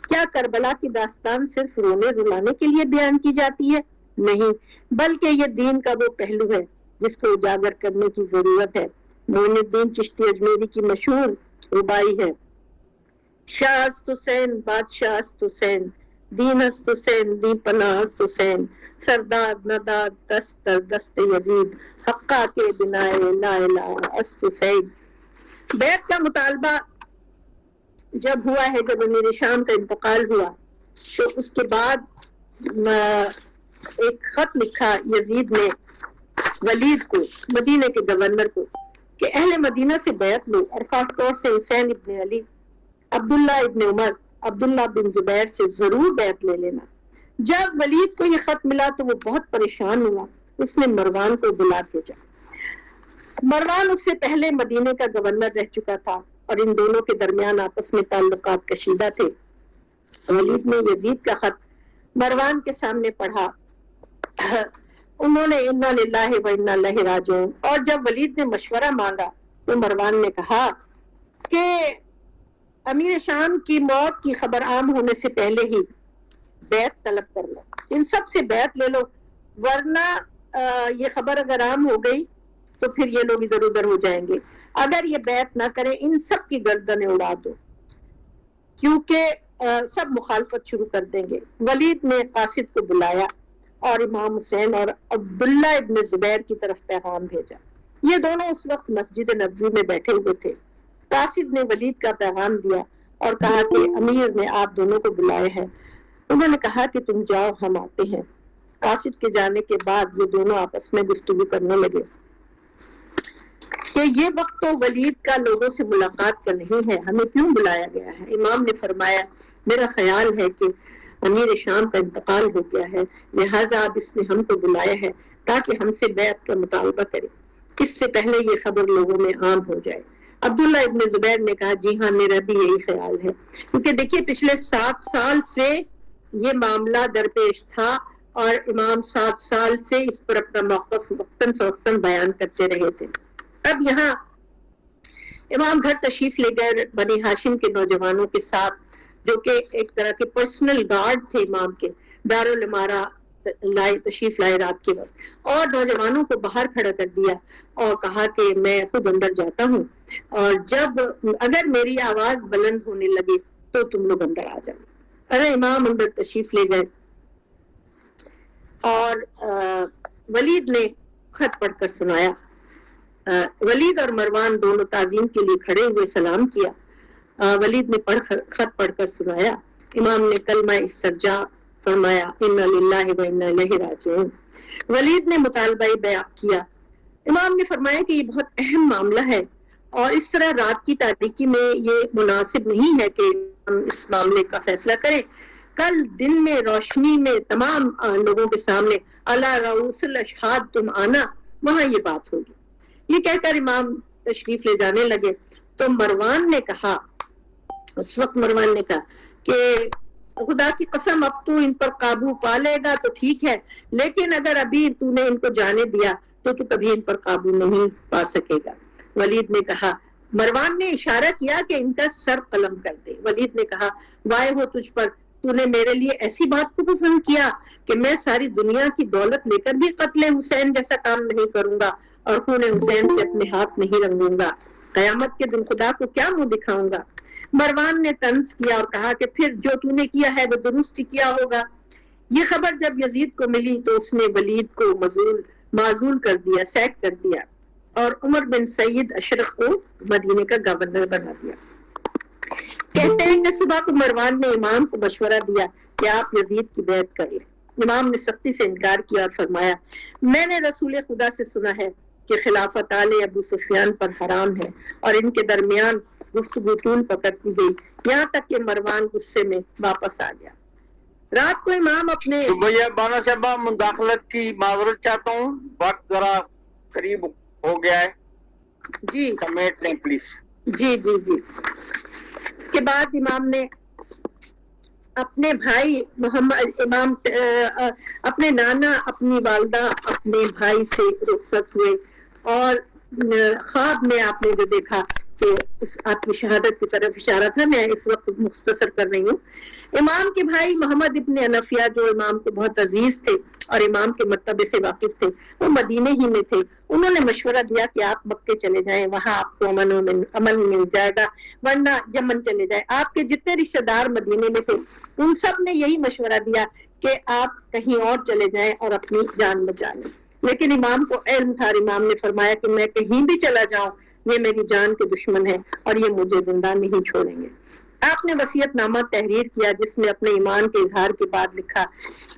کیا کربلا کی داستان صرف رونے رلانے کے لیے بیان کی جاتی ہے؟ نہیں، بلکہ یہ دین کا وہ پہلو ہے جس کو اجاگر کرنے کی ضرورت ہے۔ معین الدین چشتی اجمیری کی مشہور ربائی ہے، شاہ است حسین بادشاہ است حسین، دین است حسین دین پناہ است حسین، سردار نداد دست در دست یزید، حقہ کے بنائے لا الہ است حسین۔ بیعت کا مطالبہ جب ہوا ہے، جب امیر شام کا انتقال ہوا تو اس کے بعد ایک خط لکھا یزید نے ولید کو، مدینہ کے گورنر کو، کہ اہل مدینہ سے بیعت لو اور خاص طور سے حسین ابن علی، عبداللہ ابن عمر، عبداللہ بن زبیر سے ضرور بیعت لے لینا۔ جب ولید کو یہ خط ملا تو وہ بہت پریشان ہوا، اس نے مروان کو بلا بھیجا۔ مروان اس سے پہلے مدینہ کا گورنر رہ چکا تھا اور ان دونوں کے درمیان آپس میں تعلقات کشیدہ تھے۔ ولید نے یزید کا خط مروان کے سامنے پڑھا، انہوں نے انا للہ و انا الیہ راجعون، اور جب ولید نے مشورہ مانگا تو مروان نے کہا کہ امیر شام کی موت کی خبر عام ہونے سے پہلے ہی بیعت طلب کر لو، ان سب سے بیعت لے لو، ورنہ یہ خبر اگر عام ہو گئی تو پھر یہ لوگ ادھر ادھر ہو جائیں گے، اگر یہ بیعت نہ کریں ان سب کی گردنیں اڑا دو، کیونکہ سب مخالفت شروع کر دیں گے۔ ولید نے قاصد کو بلایا اور امام حسین اور عبداللہ ابن زبیر کی طرف پیغام بھیجا۔ یہ دونوں اس وقت مسجد نبوی میں بیٹھے ہوئے تھے۔ قاصد نے ولید کا پیغام دیا اور کہا کہ امیر نے آپ دونوں کو بلائے ہیں، انہوں نے کہا کہ تم جاؤ ہم آتے ہیں۔ قاصد کے جانے کے بعد یہ دونوں آپس میں گفتگو کرنے لگے کہ یہ وقت تو ولید کا لوگوں سے ملاقات کا نہیں ہے، ہمیں کیوں بلایا گیا ہے؟ امام نے فرمایا میرا خیال ہے کہ امیر شام کا انتقال ہو گیا ہے، لہٰذا اب اس نے ہم کو بلایا ہے تاکہ ہم سے بیعت کا مطالبہ کرے، اس سے پہلے یہ خبر لوگوں میں عام ہو جائے۔ عبداللہ ابن زبیر نے کہا جی ہاں میرا بھی یہی خیال ہے، کیونکہ دیکھیے پچھلے 7 سال سے یہ معاملہ درپیش تھا اور امام 7 سال سے اس پر اپنا موقف وقتاً فوقتاً بیان کرتے رہے تھے۔ اب یہاں امام گھر تشریف لے گئے بنی ہاشم کے نوجوانوں کے ساتھ، جو کہ ایک طرح کے پرسنل گارڈ تھے امام کے، دارالامارہ تشریف لائے رات کے وقت، اور نوجوانوں کو باہر کھڑا کر دیا اور کہا کہ میں خود اندر جاتا ہوں اور جب اگر میری آواز بلند ہونے لگے تو تم لوگ اندر آ جاؤ۔ ارے امام اندر تشریف لے گئے اور ولید نے خط پڑھ کر سنایا۔ ولید اور مروان دونوں تعظیم کے لیے کھڑے ہوئے سلام کیا۔ ولید نے خط پڑھ کر سنایا۔ امام نے کلمہ استرجاع فرمایا انا للہ و انا الیہ راجعون۔ ولید نے مطالبہ بیعت کیا۔ امام نے فرمایا کہ یہ بہت اہم معاملہ ہے اور اس طرح رات کی تاریکی میں یہ مناسب نہیں ہے کہ ہم اس معاملے کا فیصلہ کریں۔ کل دن میں روشنی میں تمام لوگوں کے سامنے علی رؤوس الاشہاد تم آنا، وہاں یہ بات ہوگی۔ یہ کہہ کر امام تشریف لے جانے لگے تو مروان نے کہا، اس وقت مروان نے کہا کہ خدا کی قسم اب تو ان پر قابو پا لے گا تو ٹھیک ہے، لیکن اگر ابھی تو نے ان کو جانے دیا تو کبھی ان پر قابو نہیں پا سکے گا۔ ولید نے کہا، مروان نے اشارہ کیا کہ ان کا سر قلم کر دے۔ ولید نے کہا، وائے ہو تجھ پر، تو نے میرے لیے ایسی بات کو پسند کیا کہ میں ساری دنیا کی دولت لے کر بھی قتل حسین جیسا کام نہیں کروں گا اور خون حسین سے اپنے ہاتھ نہیں رنگوں گا۔ قیامت کے دن خدا کو کیا منہ دکھاؤں گا؟ مروان نے طنز کیا اور کہا کہ پھر جو تو نے کیا ہے وہ درست ہی کیا ہوگا۔ یہ خبر جب یزید کو ملی تو اس نے ولید کو معزول کر دیا، سیک کر دیا اور عمر بن سعید اشرق کو مدینے کا گورنر بنا دیا۔ کہتے ہیں کہ صبح کو مروان نے امام کو مشورہ دیا کہ آپ یزید کی بیعت کر لیں۔ امام نے سختی سے انکار کیا اور فرمایا، میں نے رسول خدا سے سنا ہے کہ خلافت آل ابو سفیان پر حرام ہے، اور ان کے درمیان گفتگو طول پکڑتی گئی یہاں تک کہ مروان غصے میں واپس آ گیا۔ رات کو امام اپنے بانا صاحبہ مداخلت کی معذرت چاہتا ہوں، وقت ذرا قریب ہو گیا ہے، جی سمیٹ لیں پلیز۔ جی جی جی۔ اس کے بعد امام نے اپنے بھائی محمد امام اپنے نانا، اپنی والدہ، اپنے بھائی سے رخصت ہوئے اور خواب میں آپ نے جو دیکھا کہ آپ کی شہادت کی طرف اشارہ تھا، میں اس وقت مختصر کر رہی ہوں۔ امام کے بھائی محمد ابن انفیہ جو امام کو بہت عزیز تھے اور امام کے مرتبے سے واقف تھے، وہ مدینے ہی میں تھے۔ انہوں نے مشورہ دیا کہ آپ مکے چلے جائیں، وہاں آپ کو امن مل جائے گا، ورنہ یمن چلے جائیں۔ آپ کے جتنے رشتہ دار مدینے میں تھے ان سب نے یہی مشورہ دیا کہ آپ کہیں اور چلے جائیں اور اپنی جان بچا لیں، لیکن امام کو علم تھا۔ امام نے فرمایا کہ میں کہیں بھی چلا جاؤں یہ میری جان کے دشمن ہے اور یہ مجھے زندہ نہیں چھوڑیں گے۔ آپ نے وصیت نامہ تحریر کیا جس میں اپنے ایمان کے اظہار کے بعد لکھا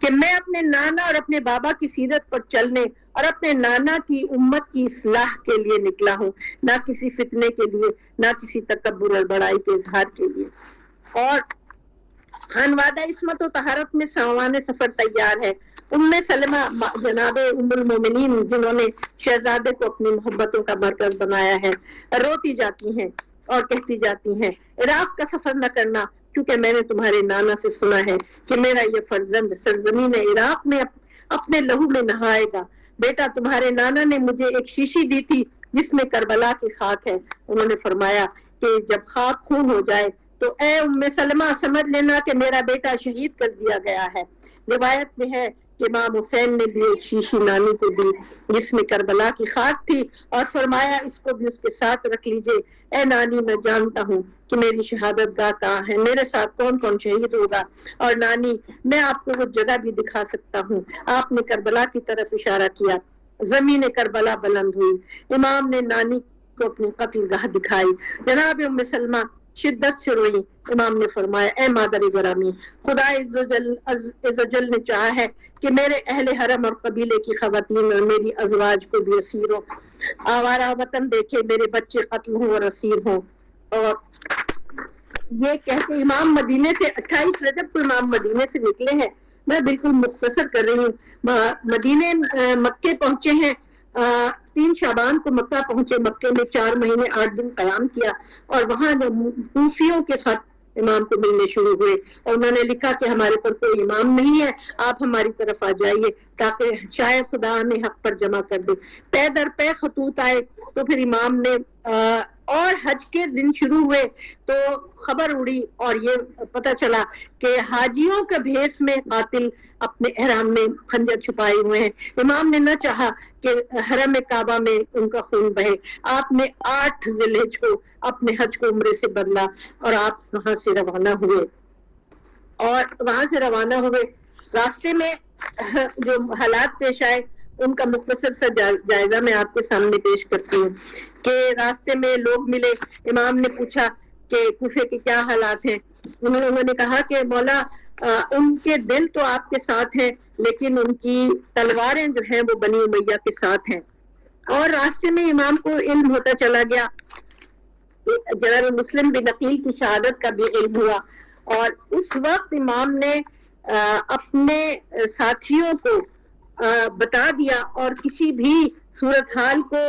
کہ میں اپنے نانا اور اپنے بابا کی سیرت پر چلنے اور اپنے نانا کی امت کی اصلاح کے لیے نکلا ہوں، نہ کسی فتنے کے لیے، نہ کسی تکبر اور بڑائی کے اظہار کے لیے۔ اور خانوادہ عصمت و طہارت میں سامان سفر تیار ہے۔ ام سلمہ جناب ام المومنین جنہوں نے شہزادے کو اپنی محبتوں کا مرکز بنایا ہے، روتی جاتی ہیں اور کہتی جاتی ہیں، عراق کا سفر نہ کرنا کیونکہ میں نے تمہارے نانا سے سنا ہے کہ میرا یہ فرزند سرزمین عراق میں اپنے لہو میں نہائے گا۔ بیٹا تمہارے نانا نے مجھے ایک شیشی دی تھی جس میں کربلا کی خاک ہے۔ انہوں نے فرمایا کہ جب خاک خون ہو جائے تو اے ام سلمہ سمجھ لینا کہ میرا بیٹا شہید کر دیا گیا ہے۔ روایت میں ہے کہ امام حسین نے بھی ایک شیشی نانی کو دی جس میں کربلا کی خاک تھی اور فرمایا اس کو بھی اس کے ساتھ رکھ لیجئے۔ اے نانی میں جانتا ہوں کہ میری شہادت گاہ کہاں ہے، میرے ساتھ کون کون شہید ہوگا، اور نانی میں آپ کو وہ جگہ بھی دکھا سکتا ہوں۔ آپ نے کربلا کی طرف اشارہ کیا، زمین کربلا بلند ہوئی۔ امام نے نانی کو اپنی قتل گاہ دکھائی۔ جناب ام سلمہ شدت سے روئی۔ امام نے فرمایا، اے مادر گرامی، خدا عزوجل نے چاہا ہے کہ میرے اہل حرم اور قبیلے کی خواتین اور میری ازواج کو بھی اسیر ہو، آوارہ وطن دیکھے، میرے بچے قتل ہوں اور اسیر ہوں۔ اور یہ کہہ کے امام مدینے سے 28 رجب کو امام مدینے سے نکلے ہیں۔ میں بالکل مختصر کر رہی ہوں۔ مدینے مکے پہنچے ہیں، 3 شعبان کو مکہ پہنچے، مکے میں 4 مہینے 8 دن قیام کیا، اور وہاں جو کوفیوں کے خط امام کو ملنے شروع ہوئے اور انہوں نے لکھا کہ ہمارے پر کوئی امام نہیں ہے، آپ ہماری طرف آ جائیے تاکہ شاید خدا ہمیں حق پر جمع کر دے۔ پے در پے خطوط آئے تو پھر امام نے اور حج کے دن شروع ہوئے تو خبر اڑی اور یہ پتہ چلا کہ حاجیوں کے بھیس میں قاتل اپنے احرام میں خنجر چھپائے ہوئے ہیں۔ امام نے نہ چاہا کہ حرم کعبہ میں ان کا خون بہے۔ آپ نے 8 ذی الحجہ کو اپنے حج کو عمرے سے بدلا اور آپ وہاں سے روانہ ہوئے۔ راستے میں جو حالات پیش آئے ان کا مختصر سا جائزہ میں آپ کے سامنے پیش کرتی ہوں کہ راستے میں لوگ ملے۔ امام نے پوچھا کہ کوفے کے کیا حالات ہیں؟ انہوں نے کہا کہ مولا ان کے دل تو آپ کے ساتھ ہیں لیکن ان کی تلواریں جو ہیں وہ بنی امیہ کے ساتھ ہیں. اور راستے میں امام کو علم ہوتا چلا گیا, جناب مسلم بن عقیل کی شہادت کا بھی علم ہوا, اور اس وقت امام نے اپنے ساتھیوں کو بتا دیا اور کسی بھی صورتحال کو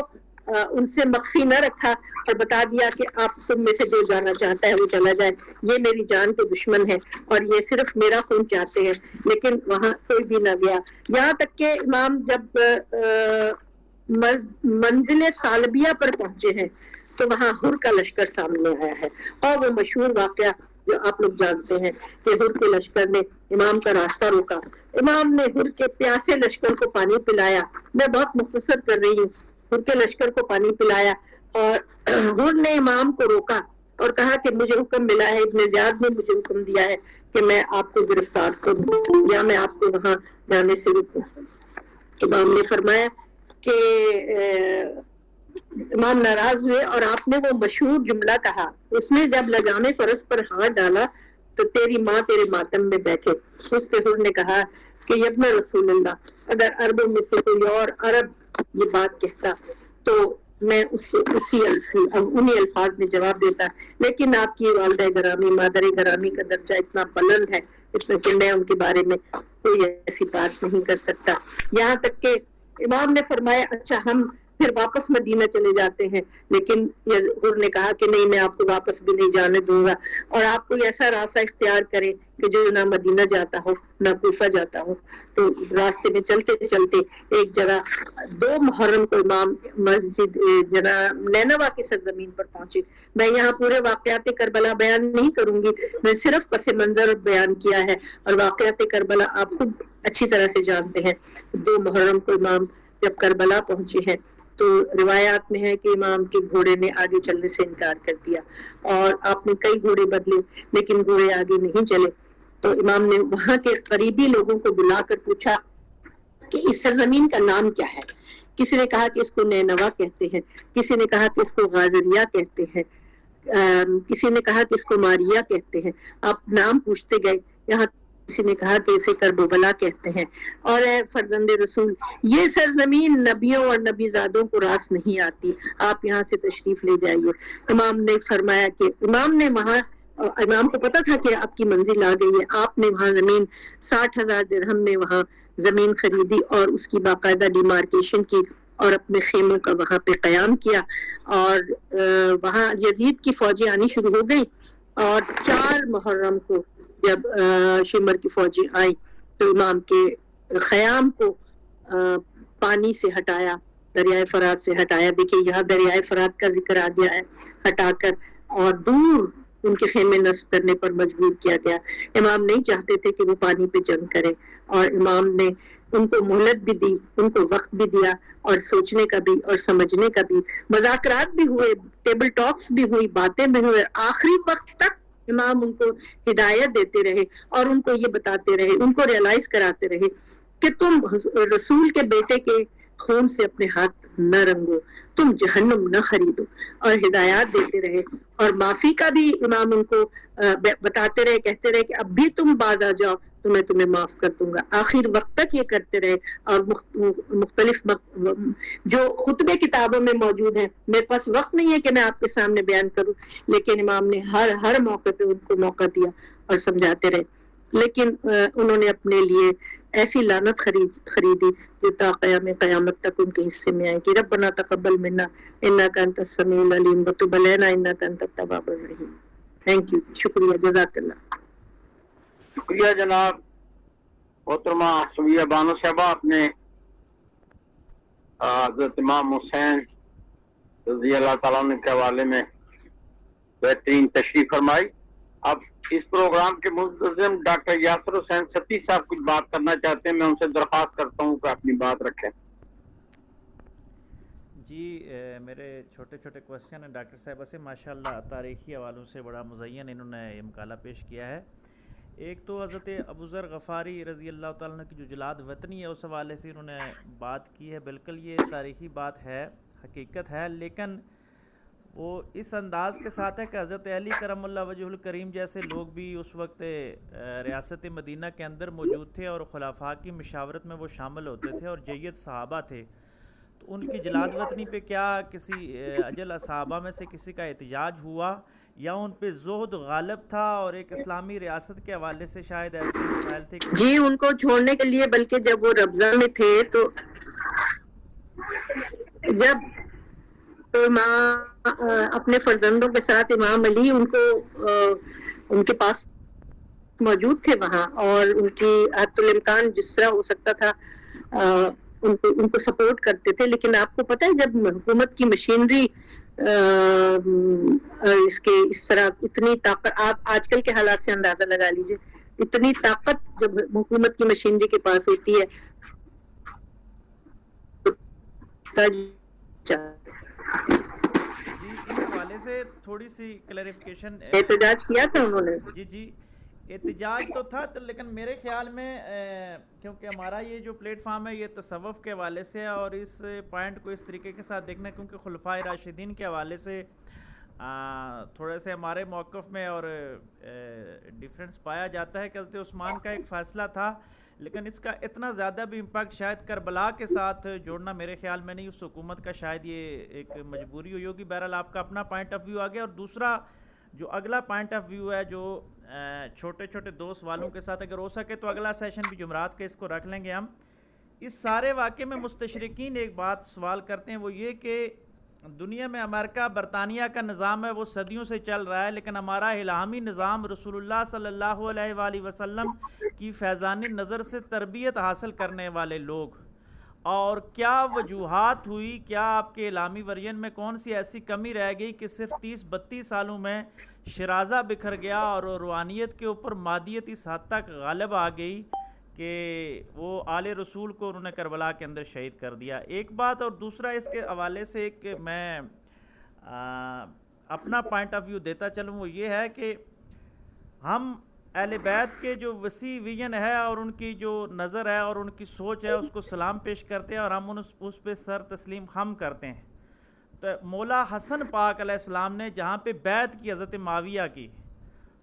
ان سے مخفی نہ رکھا, اور بتا دیا کہ آپ تم میں سے جو جانا چاہتا ہے وہ چلا جائے, یہ میری جان کے دشمن ہے اور یہ صرف میرا خون چاہتے ہیں. لیکن وہاں کوئی بھی نہ گیا, یہاں تک کہ امام جب منزل سالبیہ پر پہنچے ہیں تو وہاں ہر کا لشکر سامنے آیا ہے, اور وہ مشہور واقعہ جو آپ لوگ جانتے ہیں کہ ہر کے لشکر نے امام کا راستہ روکا. امام نے ہر کے پیاسے لشکر کو پانی پلایا, میں بہت مختصر کر رہی ہوں, ہر کے لشکر کو پانی پلایا, اور ہر نے امام کو روکا اور کہا کہ مجھے حکم ملا ہے, ابن زیاد نے مجھے حکم دیا ہے کہ میں آپ کو گرفتار کروں یا میں آپ کو وہاں جانے سے روکوں. امام نے فرمایا کہ امام ناراض ہوئے اور آپ نے وہ مشہور جملہ کہا, اس نے جب لگام فرض پر ہاتھ ڈالا تو تیری ماں تیرے ماتم میں بیٹھے. اس پہ حر نے کہا کہ ابن رسول اللہ, اگر عربوں میں سے کوئی اور عرب یہ بات کہتا تو میں اس کو انہی الفاظ میں جواب دیتا, لیکن آپ کی والدہ گرامی مادر گرامی کا درجہ اتنا بلند ہے اتنا کہ میں ان کے بارے میں کوئی ایسی بات نہیں کر سکتا. یہاں تک کہ امام نے فرمایا اچھا ہم پھر واپس مدینہ چلے جاتے ہیں, لیکن حر نے کہا کہ نہیں, میں آپ کو واپس بھی نہیں جانے دوں گا, اور آپ کوئی ایسا راستہ اختیار کریں کہ جو نہ مدینہ جاتا ہو نہ کوفہ جاتا ہو. تو راستے میں چلتے چلتے ایک جگہ 2 محرم کو امام مسجد جناب نینوا کی سرزمین پر پہنچے. میں یہاں پورے واقعات کربلا بیان نہیں کروں گی, میں صرف پس منظر بیان کیا ہے, اور واقعات کربلا آپ خود اچھی طرح سے جانتے ہیں. 2 محرم کو امام جب کربلا پہنچے ہیں تو روایات میں ہے کہ امام کے گھوڑے نے آگے چلنے سے انکار کر دیا, اور آپ نے کئی گھوڑے بدلے لیکن گھوڑے آگے نہیں چلے. تو امام نے وہاں کے قریبی لوگوں کو بلا کر پوچھا کہ اس سرزمین کا نام کیا ہے. کسی نے کہا کہ اس کو نینوا کہتے ہیں, کسی نے کہا کہ اس کو غازریہ کہتے ہیں, کسی نے کہا کہ اس کو ماریا کہتے ہیں. آپ نام پوچھتے گئے, یہاں کسی نے کہا کہ اسے کربلا کہتے ہیں. اور اے فرزند رسول, یہ سرزمین نبیوں اور نبی زادوں کو راس نہیں آتی, آپ یہاں سے تشریف لے جائیے. امام نے فرمایا کہ امام کو پتا تھا کہ آپ کی منزل آ گئی ہے. آپ نے وہاں زمین 60,000 درہم میں وہاں زمین خریدی اور اس کی باقاعدہ ڈیمارکیشن کی اور اپنے خیموں کا وہاں پہ قیام کیا. اور وہاں یزید کی فوجیں آنی شروع ہو گئی, اور 4 محرم کو جب شمر کی فوجیں آئی تو امام کے خیام کو پانی سے ہٹایا, دریائے فرات سے ہٹایا. دیکھیے یہاں دریائے فرات کا ذکر آ گیا ہے, ہٹا کر اور دور ان کے خیمے نصب کرنے پر مجبور کیا گیا. امام نہیں چاہتے تھے کہ وہ پانی پہ جنگ کرے, اور امام نے ان کو مہلت بھی دی, ان کو وقت بھی دیا, اور سوچنے کا بھی اور سمجھنے کا بھی. مذاکرات بھی ہوئے, ٹیبل ٹاکس بھی ہوئی, باتیں بھی ہوئے. آخری وقت تک امام ان کو ہدایت دیتے رہے اور ان کو یہ بتاتے رہے, ان کو ریئلائز کراتے رہے کہ تم رسول کے بیٹے کے خون سے اپنے ہاتھ نہ رنگو, تم جہنم نہ خریدو, اور ہدایات دیتے رہے. اور معافی کا بھی امام ان کو بتاتے رہے, کہتے رہے کہ اب بھی تم باز آ جاؤ تو میں تمہیں معاف کر دوں گا. آخر وقت تک یہ کرتے رہے, اور مختلف جو خطبے کتابوں میں موجود ہیں, میرے پاس وقت نہیں ہے کہ میں آپ کے سامنے بیان کروں, لیکن امام نے ہر موقع پہ ان کو موقع دیا اور سمجھاتے رہے. لیکن انہوں نے اپنے لیے ایسی لعنت خریدی جو تا قیام قیامت تک ان کے حصے میں آئے گی. ربنا تقبل منا انک انت السمیع العلیم وتب علینا انک انت التواب الرحیم. تھینک یو, شکریہ, جزاک اللہ. شکریہ جناب محترمہ سمیہ بانو صاحبہ, آپ نے حضرت امام حسین رضی اللہ تعالیٰ عنہ کے حوالے میں بہترین تشریح فرمائی. اب اس پروگرام کے منتظم ڈاکٹر یاسر حسین ستی صاحب کچھ بات کرنا چاہتے ہیں, میں ان سے درخواست کرتا ہوں کہ اپنی بات رکھیں. جی میرے چھوٹے چھوٹے کوشچن ہیں ڈاکٹر صاحبہ سے. ماشاءاللہ تاریخی حوالوں سے بڑا مزین انہوں نے یہ مقالہ پیش کیا ہے. ایک تو حضرت ابو ذر غفاری رضی اللہ تعالیٰ عنہ کی جو جلاد وطنی ہے اس حوالے سے انہوں نے بات کی ہے. بالکل یہ تاریخی بات ہے, حقیقت ہے, لیکن وہ اس انداز کے ساتھ ہے کہ حضرت علی کرم اللہ وجہ الکریم جیسے لوگ بھی اس وقت ریاست مدینہ کے اندر موجود تھے اور خلفاء کی مشاورت میں وہ شامل ہوتے تھے اور جید صحابہ تھے، تو ان کی جلاد وطنی پہ کیا کسی اجل صحابہ میں سے کسی کا احتجاج ہوا یا ان پہ زہد غالب تھا اور ایک اسلامی ریاست کے حوالے سے شاید ایسے مسائل تھے کہ جی ان کو چھوڑنے کے لیے، بلکہ جب وہ ربضہ میں تھے تو جب اپنے فرزندوں کے ساتھ امام علی ان کے پاس موجود تھے وہاں، اور ان کی حد الامکان جس طرح ہو سکتا تھا ان کو سپورٹ کرتے تھے. لیکن آپ کو پتہ ہے جب حکومت کی مشینری اس طرح اتنی طاقت، آپ آج کل کے حالات سے اندازہ لگا لیجئے، اتنی طاقت جب حکومت کی مشینری کے پاس ہوتی ہے اس حوالے سے تھوڑی سی کلیریفیکیشن. احتجاج کیا تھا انہوں نے. جی احتجاج تو تھا، لیکن میرے خیال میں کیونکہ ہمارا یہ جو پلیٹ فارم ہے یہ تصوف کے حوالے سے ہے اور اس پوائنٹ کو اس طریقے کے ساتھ دیکھنا ہے کیونکہ خلفائے راشدین کے حوالے سے تھوڑے سے ہمارے موقف میں اور ڈیفرنس پایا جاتا ہے کہ حضرت عثمان کا ایک فیصلہ تھا، لیکن اس کا اتنا زیادہ بھی امپیکٹ شاید کربلا کے ساتھ جوڑنا میرے خیال میں نہیں. اس حکومت کا شاید یہ ایک مجبوری ہوئی ہوگی. بہرحال آپ کا اپنا پوائنٹ آف ویو آ گیا. اور دوسرا جو اگلا پوائنٹ آف ویو ہے جو چھوٹے چھوٹے دو سوالوں کے ساتھ اگر ہو سکے تو اگلا سیشن بھی جمعرات کے اس کو رکھ لیں گے ہم. اس سارے واقعے میں مستشرقین ایک بات سوال کرتے ہیں، وہ یہ کہ دنیا میں امریکہ برطانیہ کا نظام ہے وہ صدیوں سے چل رہا ہے، لیکن ہمارا الہامی نظام رسول اللہ صلی اللہ علیہ وآلہ وسلم کی فیضان نظر سے تربیت حاصل کرنے والے لوگ، اور کیا وجوہات ہوئی، کیا آپ کے الہامی ورژن میں کون سی ایسی کمی رہ گئی کہ صرف 30-32 سالوں میں شرازہ بکھر گیا اور روحانیت کے اوپر مادیت اس حد تک غالب آ گئی کہ وہ آل رسول کو انہوں نے کربلا کے اندر شہید کر دیا. ایک بات. اور دوسرا اس کے حوالے سے ایک میں اپنا پوائنٹ آف ویو دیتا چلوں، وہ یہ ہے کہ ہم اہل بیت کے جو وسیع ویژن ہے اور ان کی جو نظر ہے اور ان کی سوچ ہے اس کو سلام پیش کرتے ہیں اور ہم اس پہ سر تسلیم خم کرتے ہیں. تو مولا حسن پاک علیہ السلام نے جہاں پہ بیعت کی حضرت معاویہ کی،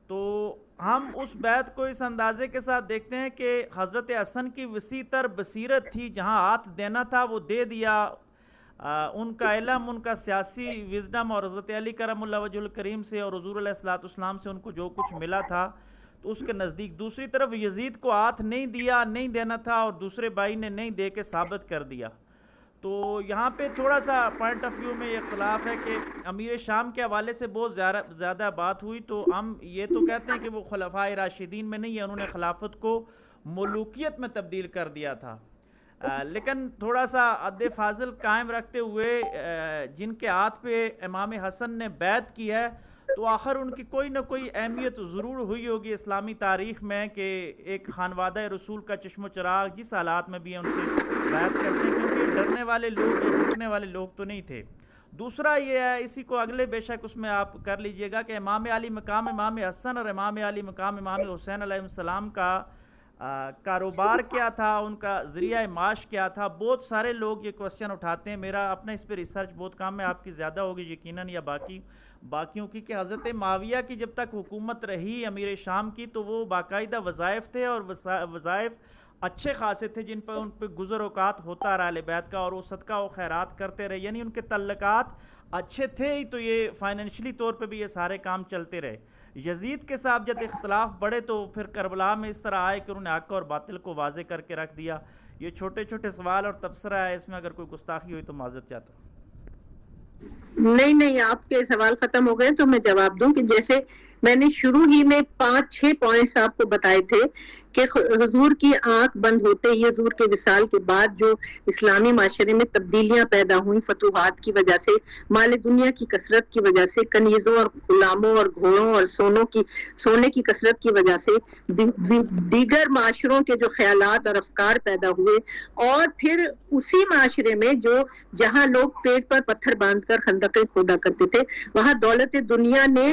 تو ہم اس بیعت کو اس اندازے کے ساتھ دیکھتے ہیں کہ حضرت حسن کی وسیع تر بصیرت تھی، جہاں ہاتھ دینا تھا وہ دے دیا، ان کا علم، ان کا سیاسی وزڈم اور حضرت علی کرم اللہ وجہ الکریم سے اور حضور علیہ السلام سے ان کو جو کچھ ملا تھا تو اس کے نزدیک. دوسری طرف یزید کو ہاتھ نہیں دیا، نہیں دینا تھا، اور دوسرے بھائی نے نہیں دے کے ثابت کر دیا. تو یہاں پہ تھوڑا سا پوائنٹ آف ویو میں یہ اختلاف ہے کہ امیر شام کے حوالے سے بہت زیادہ بات ہوئی، تو ہم یہ تو کہتے ہیں کہ وہ خلفائے راشدین میں نہیں ہے، انہوں نے خلافت کو ملوکیت میں تبدیل کر دیا تھا. لیکن تھوڑا سا عد فاضل قائم رکھتے ہوئے جن کے ہاتھ پہ امام حسن نے بیعت کی ہے تو آخر ان کی کوئی نہ کوئی اہمیت ضرور ہوئی ہوگی اسلامی تاریخ میں کہ ایک خانوادہ رسول کا چشم و چراغ جس حالات میں بھی ان سے بیعت کرتے ہیں، کیونکہ ڈرنے والے لوگ رکنے والے لوگ تو نہیں تھے. دوسرا یہ ہے، اسی کو اگلے بے شک اس میں آپ کر لیجئے گا کہ امام علی مقام امام حسن اور امام علی مقام امام حسین علیہ السلام کا کاروبار کیا تھا، ان کا ذریعہ معاش کیا تھا. بہت سارے لوگ یہ کوسچن اٹھاتے ہیں، میرا اپنا اس پہ ریسرچ بہت کام ہے، آپ کی زیادہ ہوگی یقیناً یا باقیوں کی، کہ حضرت معاویہ کی جب تک حکومت رہی امیر شام کی تو وہ باقاعدہ وظائف تھے اور وظائف اچھے خاصے تھے جن پر ان پہ گزر اوقات ہوتا رہا اہل بیت کا، اور وہ صدقہ و خیرات کرتے رہے، یعنی ان کے تعلقات اچھے تھے ہی تو یہ فائنینشلی طور پہ بھی یہ سارے کام چلتے رہے. یزید کے ساتھ جب اختلاف بڑھے تو پھر کربلا میں اس طرح آئے کہ انہوں نے حق اور باطل کو واضح کر کے رکھ دیا. یہ چھوٹے چھوٹے سوال اور تبصرہ ہے، اس میں اگر کوئی گستاخی ہوئی تو معذرت چاہتا ہوں. نہیں آپ کے سوال ختم ہو گئے تو میں جواب دوں کہ جیسے میں نے شروع ہی میں 5-6 پوائنٹس آپ کو بتائے تھے کہ حضور کی آنکھ بند ہوتے ہی حضور کے وصال کے بعد جو اسلامی معاشرے میں تبدیلیاں پیدا ہوئیں فتوحات کی وجہ سے، مال دنیا کی کثرت کی وجہ سے، کنیزوں اور غلاموں اور گھوڑوں اور سونے کی کثرت کی وجہ سے، دیگر معاشروں کے جو خیالات اور افکار پیدا ہوئے، اور پھر اسی معاشرے میں جہاں لوگ پیٹ پر پتھر باندھ کر خندقیں کھودا کرتے تھے، وہاں دولت دنیا نے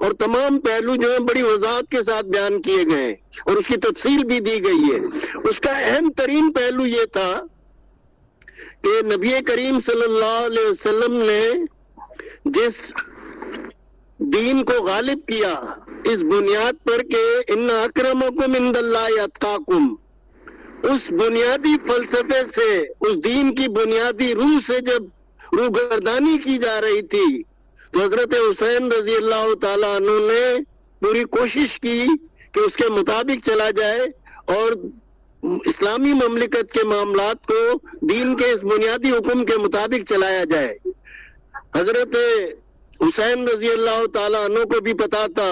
اور تمام پہلو جو ہیں بڑی وضاحت کے ساتھ بیان کیے گئے ہیں اور اس کی تفصیل بھی دی گئی ہے. اس کا اہم ترین پہلو یہ تھا کہ نبی کریم صلی اللہ علیہ وسلم نے جس دین کو غالب کیا اس بنیاد پر کہ ان اکرمکم عند اللہ اتقاکم، اس بنیادی فلسفے سے، اس دین کی بنیادی روح سے جب روگردانی کی جا رہی تھی تو حضرت حسین رضی اللہ تعالیٰ عنہ نے پوری کوشش کی کہ اس کے مطابق چلا جائے اور اسلامی مملکت کے معاملات کو دین کے اس بنیادی حکم کے مطابق چلایا جائے. حضرت حسین رضی اللہ تعالیٰ عنہ کو بھی پتا تھا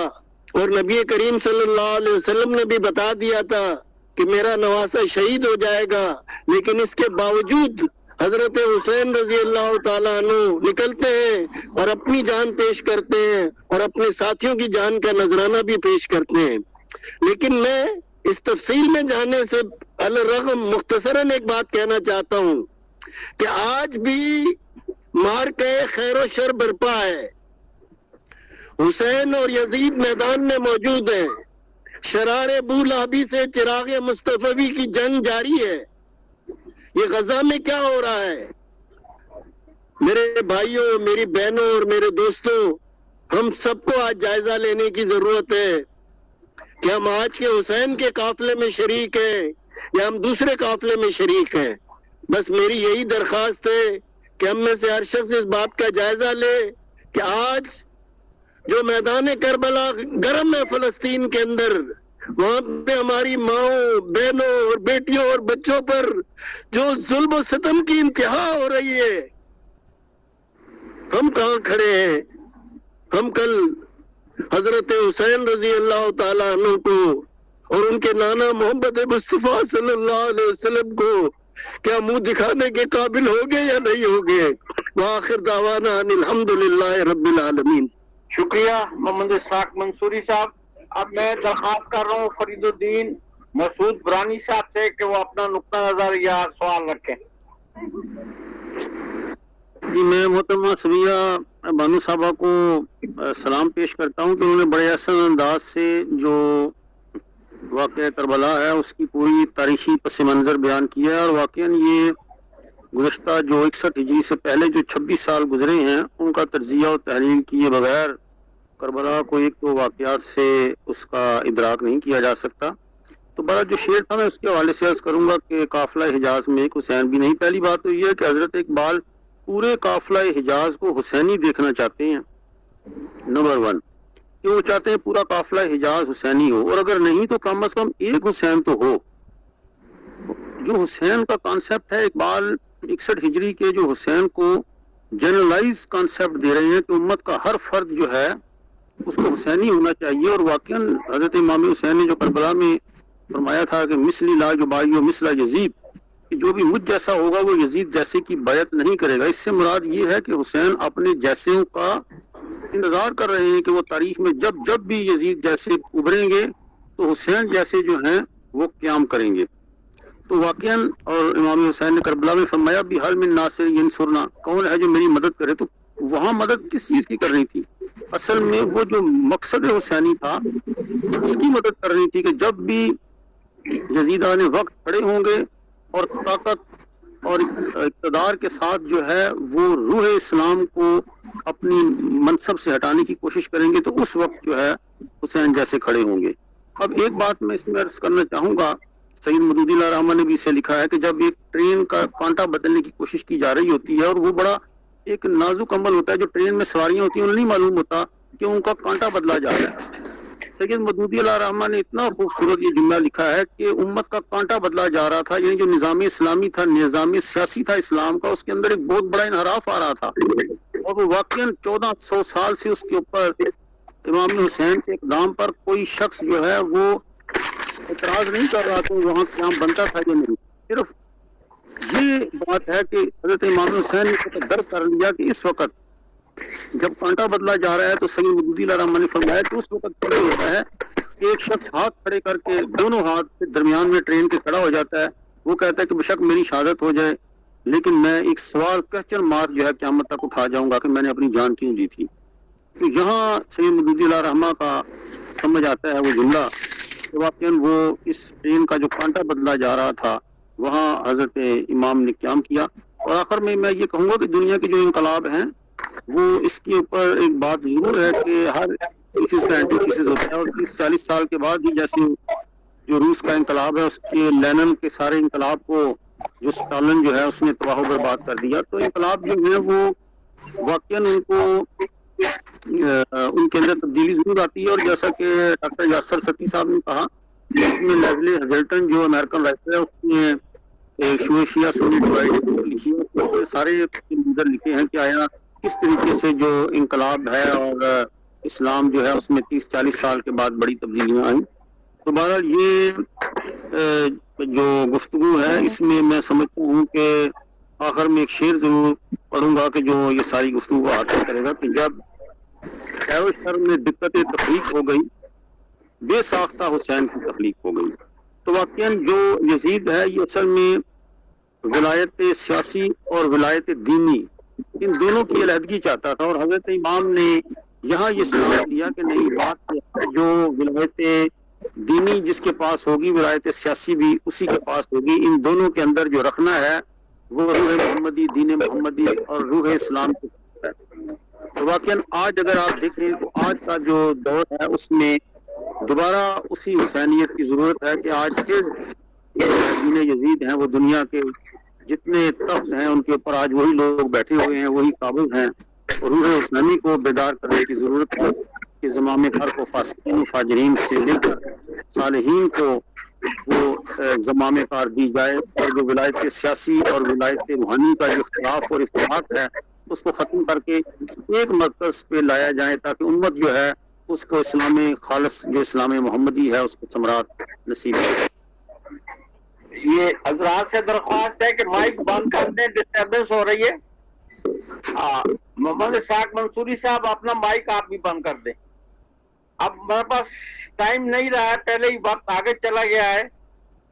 اور نبی کریم صلی اللہ علیہ وسلم نے بھی بتا دیا تھا کہ میرا نواسہ شہید ہو جائے گا، لیکن اس کے باوجود حضرت حسین رضی اللہ تعالیٰ عنہ نکلتے ہیں اور اپنی جان پیش کرتے ہیں اور اپنے ساتھیوں کی جان کا نذرانہ بھی پیش کرتے ہیں. لیکن میں اس تفصیل میں جانے سے الرغم مختصراً ایک بات کہنا چاہتا ہوں کہ آج بھی مارکہ خیر و شر برپا ہے. حسین اور یزید میدان میں موجود ہیں. شرار ابو لہبی سے چراغ مصطفی کی جنگ جاری ہے. یہ غزہ میں کیا ہو رہا ہے؟ میرے بھائیوں، میری بہنوں اور میرے دوستوں، ہم سب کو آج جائزہ لینے کی ضرورت ہے کہ ہم آج کے حسین کے قافلے میں شریک ہیں یا ہم دوسرے قافلے میں شریک ہیں. بس میری یہی درخواست ہے کہ ہم میں سے ہر شخص اس بات کا جائزہ لے کہ آج جو میدان کربلا گرم ہے فلسطین کے اندر، وہاں پہ ہماری ماؤں، بہنوں اور بیٹیوں اور بچوں پر جو ظلم و ستم کی انتہا ہو رہی ہے، ہم کہاں کھڑے ہیں؟ ہم کل حضرت حسین رضی اللہ تعالیٰ عنہ کو اور ان کے نانا محمد مصطفیٰ صلی اللہ علیہ وسلم کو کیا منہ دکھانے کے قابل ہو گئے یا نہیں ہو گئے؟ وآخر دعوانا ان الحمدللہ رب العالمین. شکریہ محمد اسحاق منصوری صاحب. اب میں درخواست کر رہا ہوں فرید الدین مسعود برانی صاحب سے کہ وہ اپنا نقطہ نظر یا سوال رکھیں. جی، میں محترمہ سمیہ بانو صاحبہ کو سلام پیش کرتا ہوں کہ انہوں نے بڑے احسن انداز سے جو واقعہ کربلا ہے اس کی پوری تاریخی پس منظر بیان کیا ہے، اور واقعاً یہ گزشتہ جو 61 ہجری سے پہلے جو 26 سال گزرے ہیں ان کا تجزیہ و تحلیل کیے بغیر کربلا کو ایک تو واقعات سے اس کا ادراک نہیں کیا جا سکتا. تو بڑا جو شعر تھا میں اس کے حوالے سے عرض کروں گا کہ قافلہ حجاز میں ایک حسین بھی نہیں. پہلی بات تو یہ ہے کہ حضرت اقبال پورے قافلہ حجاز کو حسینی دیکھنا چاہتے ہیں. نمبر 1 کہ وہ چاہتے ہیں پورا قافلہ حجاز حسینی ہو، اور اگر نہیں تو کم از کم ایک حسین تو ہو. جو حسین کا کانسیپٹ ہے، اقبال 61 ہجری کے جو حسین کو جنرلائز کانسیپٹ دے رہے ہیں کہ امت کا ہر فرد جو ہے اس کو حسینی ہونا چاہیے. اور واقعاً حضرت امام حسین نے جو کربلا میں فرمایا تھا کہ مثلی لا جبائی و مثلا یزید، کہ جو بھی مجھ جیسا ہوگا وہ یزید جیسے کی بیعت نہیں کرے گا. اس سے مراد یہ ہے کہ حسین اپنے جیسوں کا انتظار کر رہے ہیں کہ وہ تاریخ میں جب بھی یزید جیسے ابھریں گے تو حسین جیسے جو ہیں وہ قیام کریں گے. تو واقعاً اور امام حسین نے کربلا میں فرمایا بھی حل من ناصر ینصرنا، کون ہے جو میری مدد کرے. تو وہاں مدد کس چیز کی کرنی تھی؟ اصل میں وہ جو مقصد حسینی تھا اس کی مدد کرنی تھی کہ جب بھی یزیدان وقت کھڑے ہوں گے اور طاقت اور اقتدار کے ساتھ جو ہے وہ روح اسلام کو اپنی منصب سے ہٹانے کی کوشش کریں گے تو اس وقت جو ہے حسین جیسے کھڑے ہوں گے. اب ایک بات میں اس میں عرض کرنا چاہوں گا، سید مودودی اللہ رحمہ نے بھی اسے لکھا ہے کہ جب ایک ٹرین کا کانٹا بدلنے کی کوشش کی جا رہی ہوتی ہے اور وہ بڑا ایک نازک عمل ہوتا ہے، جو ٹرین میں سواریاں ہوتی ہیں انہیں نہیں معلوم ہوتا کہ ان کا کانٹا بدلا جا رہا ہے. سید مودودی اللہ رحمہ نے اتنا خوبصورت یہ جملہ لکھا ہے کہ امت کا کانٹا بدلا جا رہا تھا، یعنی جو نظام اسلامی تھا، نظام سیاسی تھا اسلام کا، اس کے اندر ایک بہت بڑا انحراف آ رہا تھا. اور وہ واقعاً 1400 سال سے اس کے اوپر امام حسین کے اقدام پر کوئی شخص جو ہے وہ اعتراض نہیں کر رہا تھا وہاں قیام بنتا تھا یا نہیں. صرف یہ بات ہے کہ حضرت امام حسین نے درک کر لیا کہ اس وقت جب کانٹا بدلا جا رہا ہے تو سید مودودی اللہ رحمہ نے فرمایا کہ اس وقت کیا ہوتا ہے کہ ایک شخص ہاتھ کھڑے کر کے دونوں ہاتھ کے درمیان میں ٹرین کے کھڑا ہو جاتا ہے. وہ کہتا ہے کہ بے شک میری شہادت ہو جائے لیکن میں ایک سوال کوسچن مارک جو ہے قیامت تک اٹھا جاؤں گا کہ میں نے اپنی جان کیوں دی تھی. تو یہاں سید مودودی علیہ رحمہ کا سمجھ آتا ہے وہ جملہ کہ واقعاً وہ اس ٹرین کا جو کانٹا بدلا جا رہا تھا وہاں حضرت امام نے قیام کیا. اور آخر میں یہ کہوں گا کہ دنیا کے جو انقلاب ہیں وہ اس کے اوپر ایک بات ضرور ہے کہ ہر تھیسس کا اینٹی تھیسس ہوتا ہے, اور 30-40 سال کے بعد ہی جیسے جو روس کا انقلاب ہے اس کے لینن کے سارے انقلاب کو جو اسٹالن جو ہے اس نے تباہ و برباد کر دیا. تو انقلاب جو ہے وہ واقعاً ان کو ان کے اندر تبدیلی ضرور آتی ہے. اور جیسا کہ ڈاکٹر یاسر ستی صاحب نے کہا اس میں لیزلی ہیزلٹن جو امریکن رائٹر ہے اس نے شیعہ سنی ڈیوائڈ لکھی ہے, اس میں سارے منظر لکھے ہیں کہ آیا کس طریقے سے جو انقلاب ہے اور اسلام جو ہے اس میں 30-40 سال کے بعد بڑی تبدیلیاں آئیں. تو بہرحال یہ جو گفتگو ہے اس میں میں سمجھتا ہوں کہ آخر میں ایک شعر ضرور پڑھوں گا کہ جو یہ ساری گفتگو کو حاصل کرے گا کہ جب خیر و شر میں دقت تخلیق ہو گئی بے ساختہ حسین کی تخلیق ہو گئی. تو واقعاً جو یزید ہے یہ اصل میں ولایت سیاسی اور ولایت دینی ان دونوں کی علیحدگی چاہتا تھا, اور حضرت امام نے یہاں یہ سمجھ دیا کہ نہیں, بات جو ولایت دینی جس کے پاس ہوگی ولایت سیاسی بھی اسی کے پاس ہوگی. ان دونوں کے اندر جو رکھنا ہے وہ روح محمدی, دین محمدی اور روح اسلام کی ہے. تو واقعاً آج اگر آپ دیکھیں تو آج کا جو دور ہے اس میں دوبارہ اسی حسینیت کی ضرورت ہے کہ آج کے دین یزید ہیں وہ دنیا کے جتنے تخت ہیں ان کے اوپر آج وہی لوگ بیٹھے ہوئے ہیں, وہی قابض ہیں. اور روح حسینی کو بیدار کرنے کی ضرورت ہے کہ زمام کار کو فاسقین و فاجرین سے لے کر صالحین کو وہ زمام کار دی جائے, اور جو ولایت سیاسی اور ولایت روحانی کا جو اختلاف اور افتراق ہے اس کو ختم کر کے ایک مرکز پہ لایا جائے تاکہ امت جو ہے اس کو اسلام خالص جو اسلام محمدی ہے اس کو ثمرات نصیب ہو. یہ حضرات سے درخواست ہے کہ مائک بند کر دیں, ڈسٹربنس ہو رہی ہے. محمد اسحاق منصوری صاحب اپنا مائک آپ بھی بند کر دیں. اب میرے پاس ٹائم نہیں رہا ہے, پہلے ہی وقت آگے چلا گیا ہے,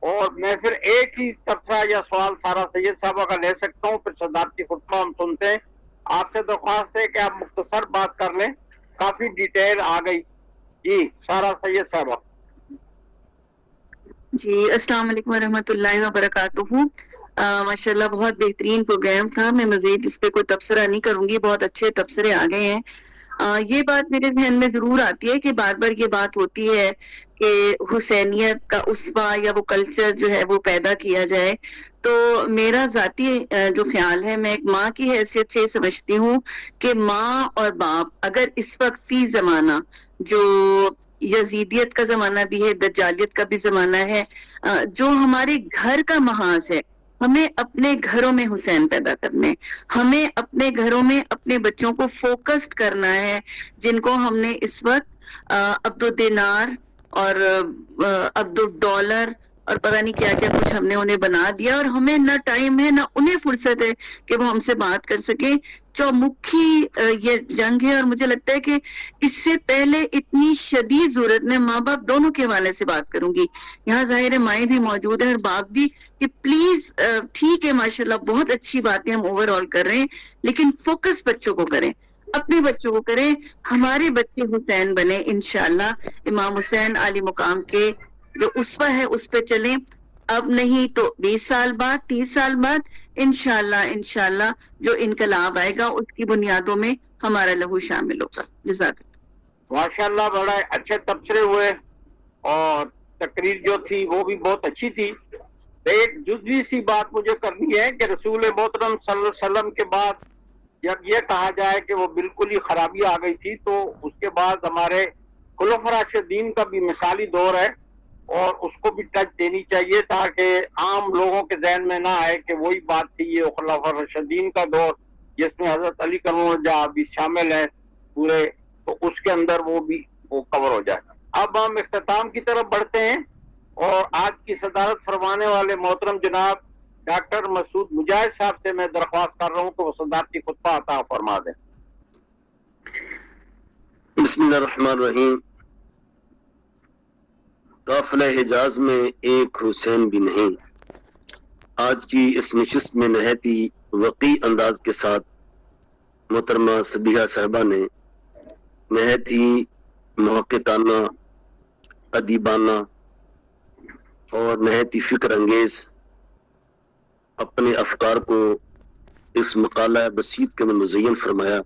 اور میں پھر ایک ہی تبصرہ یا سوال سارا سید صاحبہ کا لے سکتا ہوں, پھر صدارتی خطبہ ہم سنتے ہیں. آپ سے درخواست ہے کہ آپ مختصر بات کر لیں, کافی ڈیٹیل آ گئی. جی سارا سید صاحبہ. جی السلام علیکم ورحمۃ اللہ وبرکاتہ. ماشاءاللہ بہت بہترین پروگرام تھا. میں مزید اس پہ کوئی تبصرہ نہیں کروں گی, بہت اچھے تبصرے آ گئے ہیں. یہ بات میرے ذہن میں ضرور آتی ہے کہ بار بار یہ بات ہوتی ہے کہ حسینیت کا اسوہ یا وہ کلچر جو ہے وہ پیدا کیا جائے. تو میرا ذاتی جو خیال ہے, میں ایک ماں کی حیثیت سے سمجھتی ہوں کہ ماں اور باپ اگر اس وقت فی زمانہ جو یزیدیت کا زمانہ بھی ہے, دجالیت کا بھی زمانہ ہے, جو ہمارے گھر کا محاذ ہے, ہمیں اپنے گھروں میں حسین پیدا کرنے, ہمیں اپنے گھروں میں اپنے بچوں کو فوکسڈ کرنا ہے, جن کو ہم نے اس وقت عبد الدینار اور عبد الڈالر اور پتہ نہیں کیا کیا کچھ ہم نے انہیں بنا دیا, اور ہمیں نہ ٹائم ہے نہ انہیں فرصت ہے کہ وہ ہم سے بات کر سکیں. چومکھی یہ جنگ ہے, اور مجھے لگتا ہے کہ اس سے پہلے اتنی شدید ضرورت, میں ماں باپ دونوں کے حوالے سے بات کروں گی, یہاں ظاہر ہے مائیں بھی موجود ہیں اور باپ بھی, کہ پلیز ٹھیک ہے ماشاءاللہ بہت اچھی باتیں ہم اوور آل کر رہے ہیں, لیکن فوکس بچوں کو کریں, اپنے بچوں کو کریں. ہمارے بچے حسین بنے انشاءاللہ, امام حسین عالی مقام کے جو اسوہ ہے اس پہ چلیں. اب نہیں تو 20 سال بعد 30 سال بعد انشاءاللہ جو انقلاب آئے گا اس کی بنیادوں میں ہمارا لہو شامل ہوگا. جزاک اللہ. ماشاءاللہ بڑا اچھے تبصرے ہوئے, اور تقریر جو تھی وہ بھی بہت اچھی تھی. ایک جزوی سی بات مجھے کرنی ہے کہ رسول محترم صلی اللہ علیہ وسلم کے بعد جب یہ کہا جائے کہ وہ بالکل ہی خرابی آ گئی تھی, تو اس کے بعد ہمارے خلفاء راشدین کا بھی مثالی دور ہے, اور اس کو بھی ٹچ دینی چاہیے تاکہ عام لوگوں کے ذہن میں نہ آئے کہ وہی بات تھی. یہ خلفاء راشدین کا دور جس میں حضرت علی کرم اللہ بھی شامل ہیں پورے, تو اس کے اندر وہ بھی وہ کور ہو جائے. اب ہم اختتام کی طرف بڑھتے ہیں, اور آج کی صدارت فرمانے والے محترم جناب ڈاکٹر مسعود مجاہد صاحب سے میں درخواست کر رہا ہوں کہ وہ صدارتی خطبہ عطا فرما دیں. بسم اللہ الرحمن الرحیم. قافلہ حجاز میں ایک حسین بھی نہیں. آج کی اس نشست میں نہایت وقیع انداز کے ساتھ محترمہ صبیحہ صاحبہ نے نہایت ہی محققانہ، ادیبانہ اور نہایت ہی فکر انگیز اپنے افکار کو اس مقالہ بسیط کے اندر مزین فرمایا.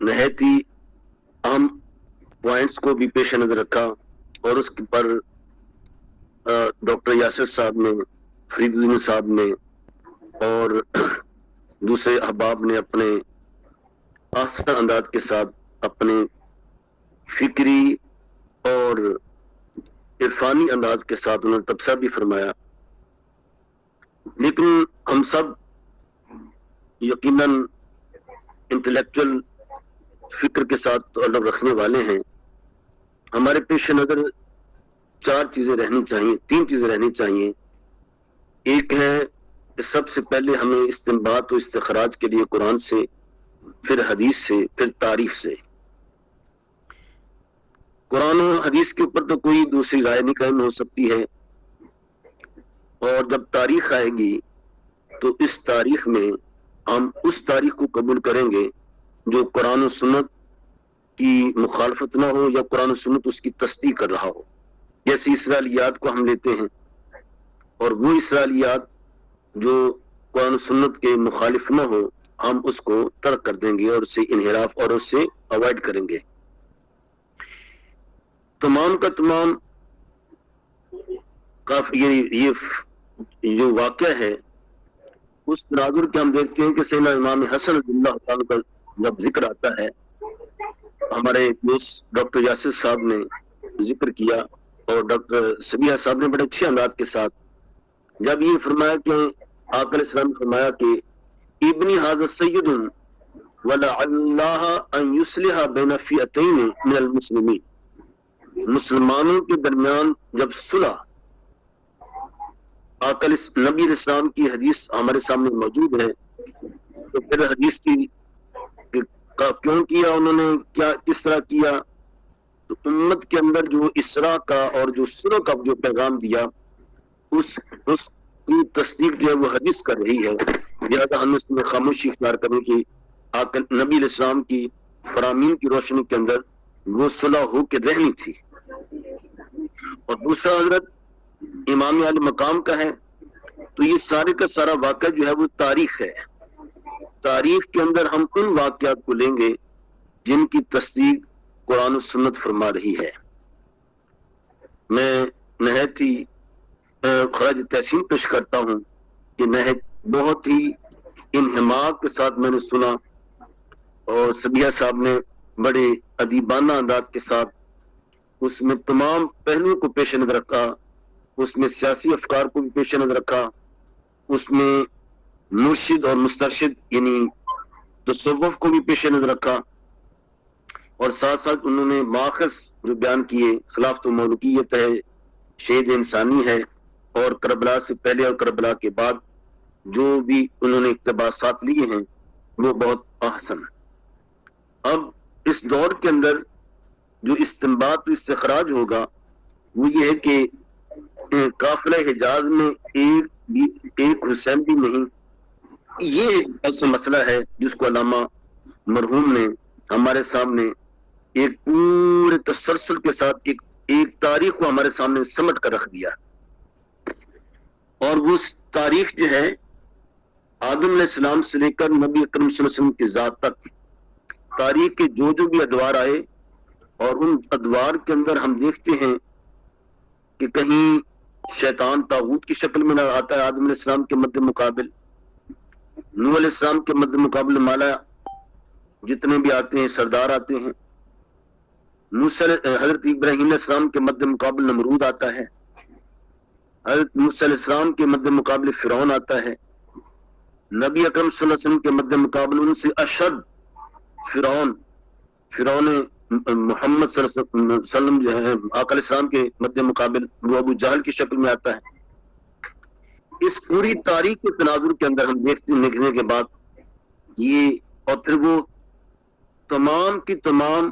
نہایت ہی اہم پوائنٹس کو بھی پیش نظر رکھا اور اس پر ڈاکٹر یاسر صاحب نے، فرید الدین صاحب نے اور دوسرے احباب نے اپنے آسان انداز کے ساتھ اپنے فکری اور عرفانی انداز کے ساتھ انہوں نے تبصرہ بھی فرمایا. لیکن ہم سب یقیناً انٹلیکچوئل فکر کے ساتھ تعلق رکھنے والے ہیں. ہمارے پیش نظر تین چیزیں رہنی چاہیے. ایک ہے کہ سب سے پہلے ہمیں استنباط و استخراج کے لیے قرآن سے، پھر حدیث سے، پھر تاریخ سے. قرآن و حدیث کے اوپر تو کوئی دوسری رائے نہیں قائم ہو سکتی ہے، اور جب تاریخ آئے گی تو اس تاریخ میں ہم اس تاریخ کو قبول کریں گے جو قرآن و سنت کی مخالفت نہ ہو یا قرآن و سنت اس کی تصدیق کر رہا ہو. جیسے اسرائیلیات کو ہم لیتے ہیں اور وہ اسرائیلیات جو قرآن و سنت کے مخالف نہ ہو ہم اس کو ترک کر دیں گے اور اس سے انحراف اور اس سے اوائڈ کریں گے. تمام کا تمام یہ جو واقعہ ہے اس تناظر کے ہم دیکھتے ہیں کہ سیدنا امام حسن رضی اللہ تعالیٰ کا جب ذکر آتا ہے، ہمارے دوست ڈاکٹر یاسر صاحب نے ذکر کیا اور ڈاکٹر سبیہ صاحب نے بڑے اچھے انداز کے ساتھ جب یہ فرمایا کہ آقا علیہ السلام نے فرمایا کہ ابنی ھذا سید ولعلہ ان یصلح بین فئتین من المسلمین، مسلمانوں کے درمیان جب صلح، آقا نبی علیہ السلام کی حدیث ہمارے سامنے موجود ہے، تو پھر حدیث کی کیوں کیا انہوں نے، کیا کس طرح کیا، تو امت کے اندر جو اصلاح کا اور جو صلح کا جو پیغام دیا اس کی تصدیق جو ہے وہ حدیث کر رہی ہے. لہٰذا ہم اس میں خاموشی اختیار کریں کہ آقا نبی علیہ السلام کی فرامین کی روشنی کے اندر وہ صلح ہو کے رہنی تھی. اور دوسرا حضرت امام علی مقام کا ہے، تو یہ سارے کا سارا واقعہ جو ہے وہ تاریخ ہے. تاریخ کے اندر ہم ان واقعات کو لیں گے جن کی تصدیق قرآن و سنت فرما رہی ہے. میں نہایت ہی خراج تحسین پیش کرتا ہوں کہ بہت ہی انہماک کے ساتھ میں نے سنا اور سبیہ صاحب نے بڑے ادیبانہ انداز کے ساتھ اس میں تمام پہلوؤں کو پیش نظر رکھا، اس میں سیاسی افکار کو بھی پیش نظر رکھا، اس میں مرشد اور مسترشد یعنی تصوف کو بھی پیش نظر رکھا، اور ساتھ ساتھ انہوں نے ماخذ جو بیان کیے خلافت و مولوکیت ہے، شہید انسانی ہے، اور کربلا سے پہلے اور کربلا کے بعد جو بھی انہوں نے اقتباسات لیے ہیں وہ بہت احسن. اب اس دور کے اندر جو استنباط و استخراج ہوگا وہ یہ ہے کہ قافلہ حجاز میں ایک حسین بھی نہیں. یہ ایسا مسئلہ ہے جس کو علامہ مرحوم نے ہمارے سامنے ایک پورے تسلسل کے ساتھ ایک تاریخ کو ہمارے سامنے سمٹ کر رکھ دیا. اور وہ تاریخ جو ہے آدم علیہ السلام سے لے کر نبی اکرم صلی اللہ علیہ وسلم کی ذات تک تاریخ کے جو بھی ادوار آئے، اور ان ادوار کے اندر ہم دیکھتے ہیں کہ کہیں شیطان طاغوت کی شکل میں آتا ہے آدم علیہ السلام کے مد مقابل، نوح علیہ السلام کے مد مقابل مالا جتنے بھی آتے ہیں سردار آتے ہیں، حضرت ابراہیم علیہ السلام کے مد مقابل نمرود آتا ہے، حضرت موسیٰ علیہ السلام کے مد مقابل فرعون آتا ہے، نبی اکرم صلی اللہ علیہ وسلم کے مد مقابل ان سے اشد فرعون محمد صلی اللہ علیہ وسلم جو ہے آقا علیہ السلام کے مد مقابل وہ ابو جہل کی شکل میں آتا ہے. اس پوری تاریخ کے تناظر کے اندر ہم دیکھنے کے بعد یہ، اور پھر وہ تمام کی تمام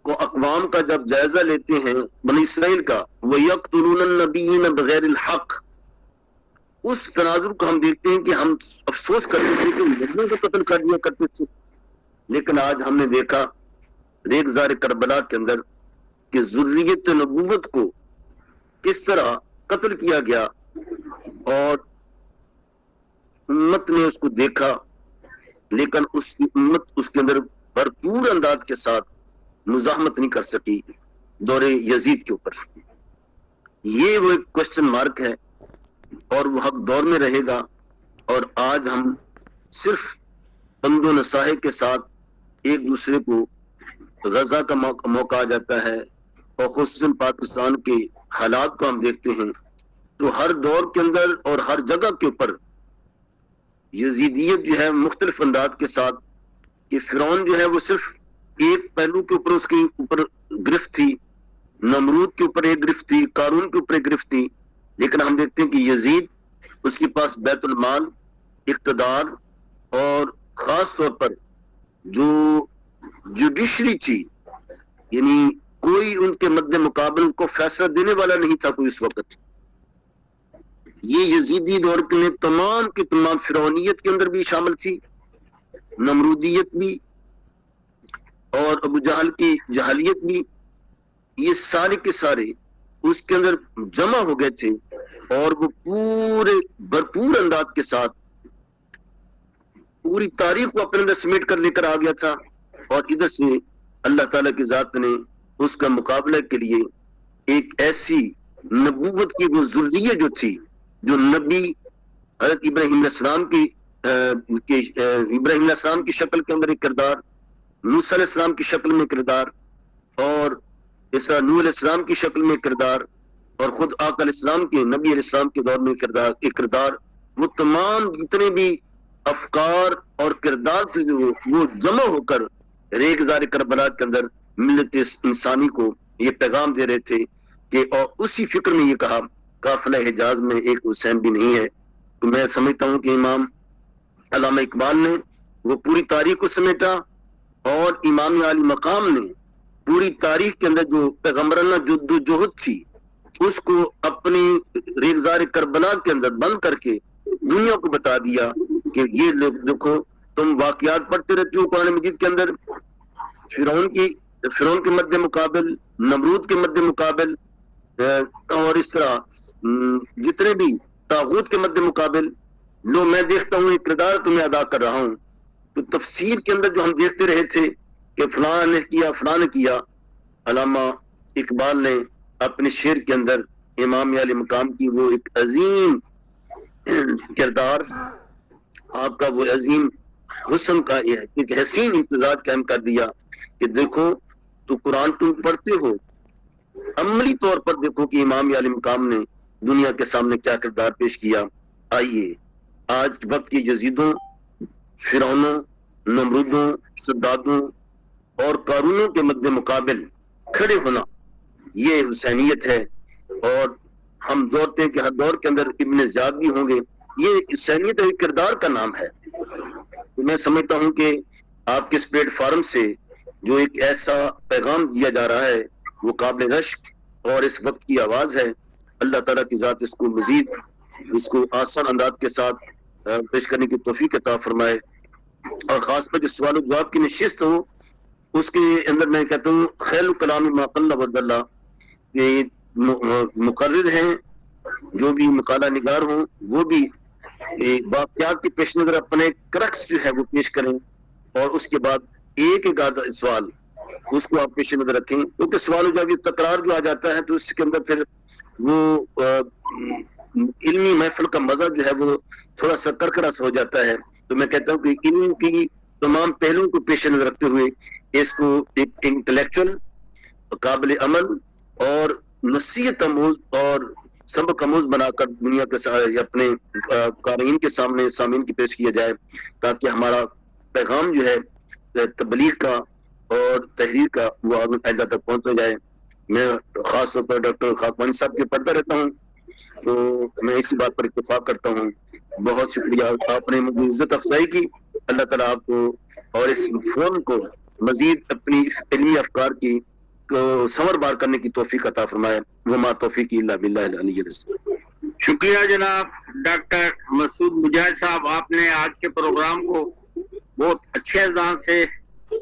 کو اقوام کا جب جائزہ لیتے ہیں بنی اسرائیل کا، وَيَقْتُلُونَ النَّبِيِّينَ بِغَيْرِ الْحَقِّ، اس تناظر کو ہم دیکھتے ہیں کہ ہم افسوس کرتے تھے کہ نبیوں کو قتل کر دیا کرتے تھے، لیکن آج ہم نے دیکھا ریگزار کربلا کے اندر کہ ذریت نبوت کو کس طرح قتل کیا گیا، اور امت نے اس کو دیکھا، لیکن اس کی امت اس کے اندر بھرپور انداز کے ساتھ مزاحمت نہیں کر سکی دور یزید کے اوپر۔ یہ وہ ایک کوشچن مارک ہے، اور وہ حق دور میں رہے گا۔ اور آج ہم صرف بند و نصاحے کے ساتھ ایک دوسرے کو غزہ کا موقع آ جاتا ہے، اور خصوصاً پاکستان کے حالات کو ہم دیکھتے ہیں تو ہر دور کے اندر اور ہر جگہ کے اوپر یزیدیت جو ہے مختلف انداز کے ساتھ، کہ فرعون جو ہے وہ صرف ایک پہلو کے اوپر اس کے اوپر گرفت تھی، نمرود کے اوپر ایک گرفت تھی، قارون کے اوپر ایک گرفت تھی، لیکن ہم دیکھتے ہیں کہ یزید اس کے پاس بیت المال، اقتدار، اور خاص طور پر جو جوڈیشری تھی، یعنی کوئی ان کے مد مقابل کو فیصلہ دینے والا نہیں تھا کوئی اس وقت۔ یہ یزیدی دور میں تمام کی تمام فرعونیت کے اندر بھی شامل تھی، نمرودیت بھی، اور ابو جہل کی جہلیت بھی، یہ سارے کے سارے اس کے اندر جمع ہو گئے تھے، اور وہ پورے بھرپور انداز کے ساتھ پوری تاریخ کو اپنے اندر سمیٹ کر لے کر آ گیا تھا۔ اور ادھر سے اللہ تعالیٰ کی ذات نے اس کا مقابلہ کے لیے ایک ایسی نبوت کی وہ ذریہ جو تھی، جو نبی حضرت ابراہیم علیہ السلام کی شکل کے اندر ایک کردار، موسیٰ علیہ السلام کی شکل میں کردار، اور نوح علیہ السلام کی شکل میں کردار، اور خود آقا علیہ السلام کے نبی علیہ السلام کے دور میں ایک کردار، وہ تمام جتنے بھی افکار اور کردار تھے وہ جمع ہو کر ریگزار کربلا کے اندر ملت انسانی کو یہ پیغام دے رہے تھے کہ، اور اسی فکر میں یہ کہا قافلہ حجاز میں ایک حسین بھی نہیں ہے۔ تو میں سمجھتا ہوں کہ امام علامہ اقبال نے وہ پوری تاریخ کو سمیٹا، اور امام علی مقام نے پوری تاریخ کے اندر جو پیغمبرانہ جد و جہد تھی اس کو اپنی ریگزار کربلا کے اندر بند کر کے دنیا کو بتا دیا کہ یہ لوگ دیکھو، تم واقعات پڑھتے رہتے ہو قرآن مجید کے اندر، فرعون کے مد مقابل، نمرود کے مد مقابل، اور اس طرح جتنے بھی طاغوت کے مد مقابل لو میں دیکھتا ہوں ایک کردار تمہیں ادا کر رہا ہوں۔ تو تفسیر کے اندر جو ہم دیکھتے رہے تھے کہ فلاں نے کیا، فلاں نے کیا، علامہ اقبال نے اپنے شعر کے اندر امام علی مقام کی وہ ایک عظیم کردار، آپ کا وہ عظیم حسن کا ایک حسین امتزاج قائم کر دیا کہ دیکھو تو قرآن تم پڑھتے ہو، عملی طور پر دیکھو کہ امام علی مقام نے دنیا کے سامنے کیا کردار پیش کیا۔ آئیے آج وقت کی یزیدوں، فرعونوں، نمرودوں، صدادوں اور قارونوں کے مد مقابل کھڑے ہونا، یہ حسینیت ہے۔ اور ہم دوڑتے ہیں کہ ہر دور کے اندر ابن زیاد بھی ہوں گے، یہ حسینیت ایک کردار کا نام ہے۔ تو میں سمجھتا ہوں کہ آپ کے اس پلیٹ فارم سے جو ایک ایسا پیغام دیا جا رہا ہے وہ قابل رشک اور اس وقت کی آواز ہے۔ اللہ تعالیٰ کی ذات اس کو مزید اس کو آسان انداز کے ساتھ پیش کرنے کی توفیق عطا فرمائے، اور خاص پر جو سوال و جواب کی نشست ہو اس کے اندر میں کہتا ہوں خیر کلام ما قل و دل، یہ مقرر ہیں جو بھی مقالہ نگار ہوں وہ بھی واقعات کے پیش نظر اپنے کرکس جو ہے وہ پیش کریں، اور اس کے بعد ایک آدھا سوال اس کو آپ پیش نظر رکھیں، کیونکہ سوال و جواب تکرار جو آ جاتا ہے تو اس کے اندر پھر وہ علمی محفل کا مزہ جو ہے وہ تھوڑا سا کرکرا سا ہو جاتا ہے۔ تو میں کہتا ہوں کہ علم کی تمام پہلوؤں کو پیش نظر رکھتے ہوئے اس کو ایک انٹلیکچوئل، قابل عمل اور نصیحت آموز اور سبق آموز بنا کر دنیا کے اپنے قارئین کے سامنے سامعین کی پیش کیا جائے، تاکہ ہمارا پیغام جو ہے تبلیغ کا اور تحریر کا وہ آئندہ تک پہنچ جائے۔ میں خاص طور پر ڈاکٹر خاکوانی صاحب کے پڑھتا رہتا ہوں تو میں اسی بات پر اتفاق کرتا ہوں۔ بہت شکریہ، آپ نے مجھے عزت افزائی کی۔ اللہ تعالیٰ آپ کو اور اس فون کو مزید اپنی علمی افکار کی کو ثمر بار کرنے کی توفیق عطا فرمائے۔ وما توفیقی الا باللہ العلی العظیم۔ شکریہ جناب ڈاکٹر مسعود مجاہد صاحب، آپ نے آج کے پروگرام کو بہت اچھے انداز سے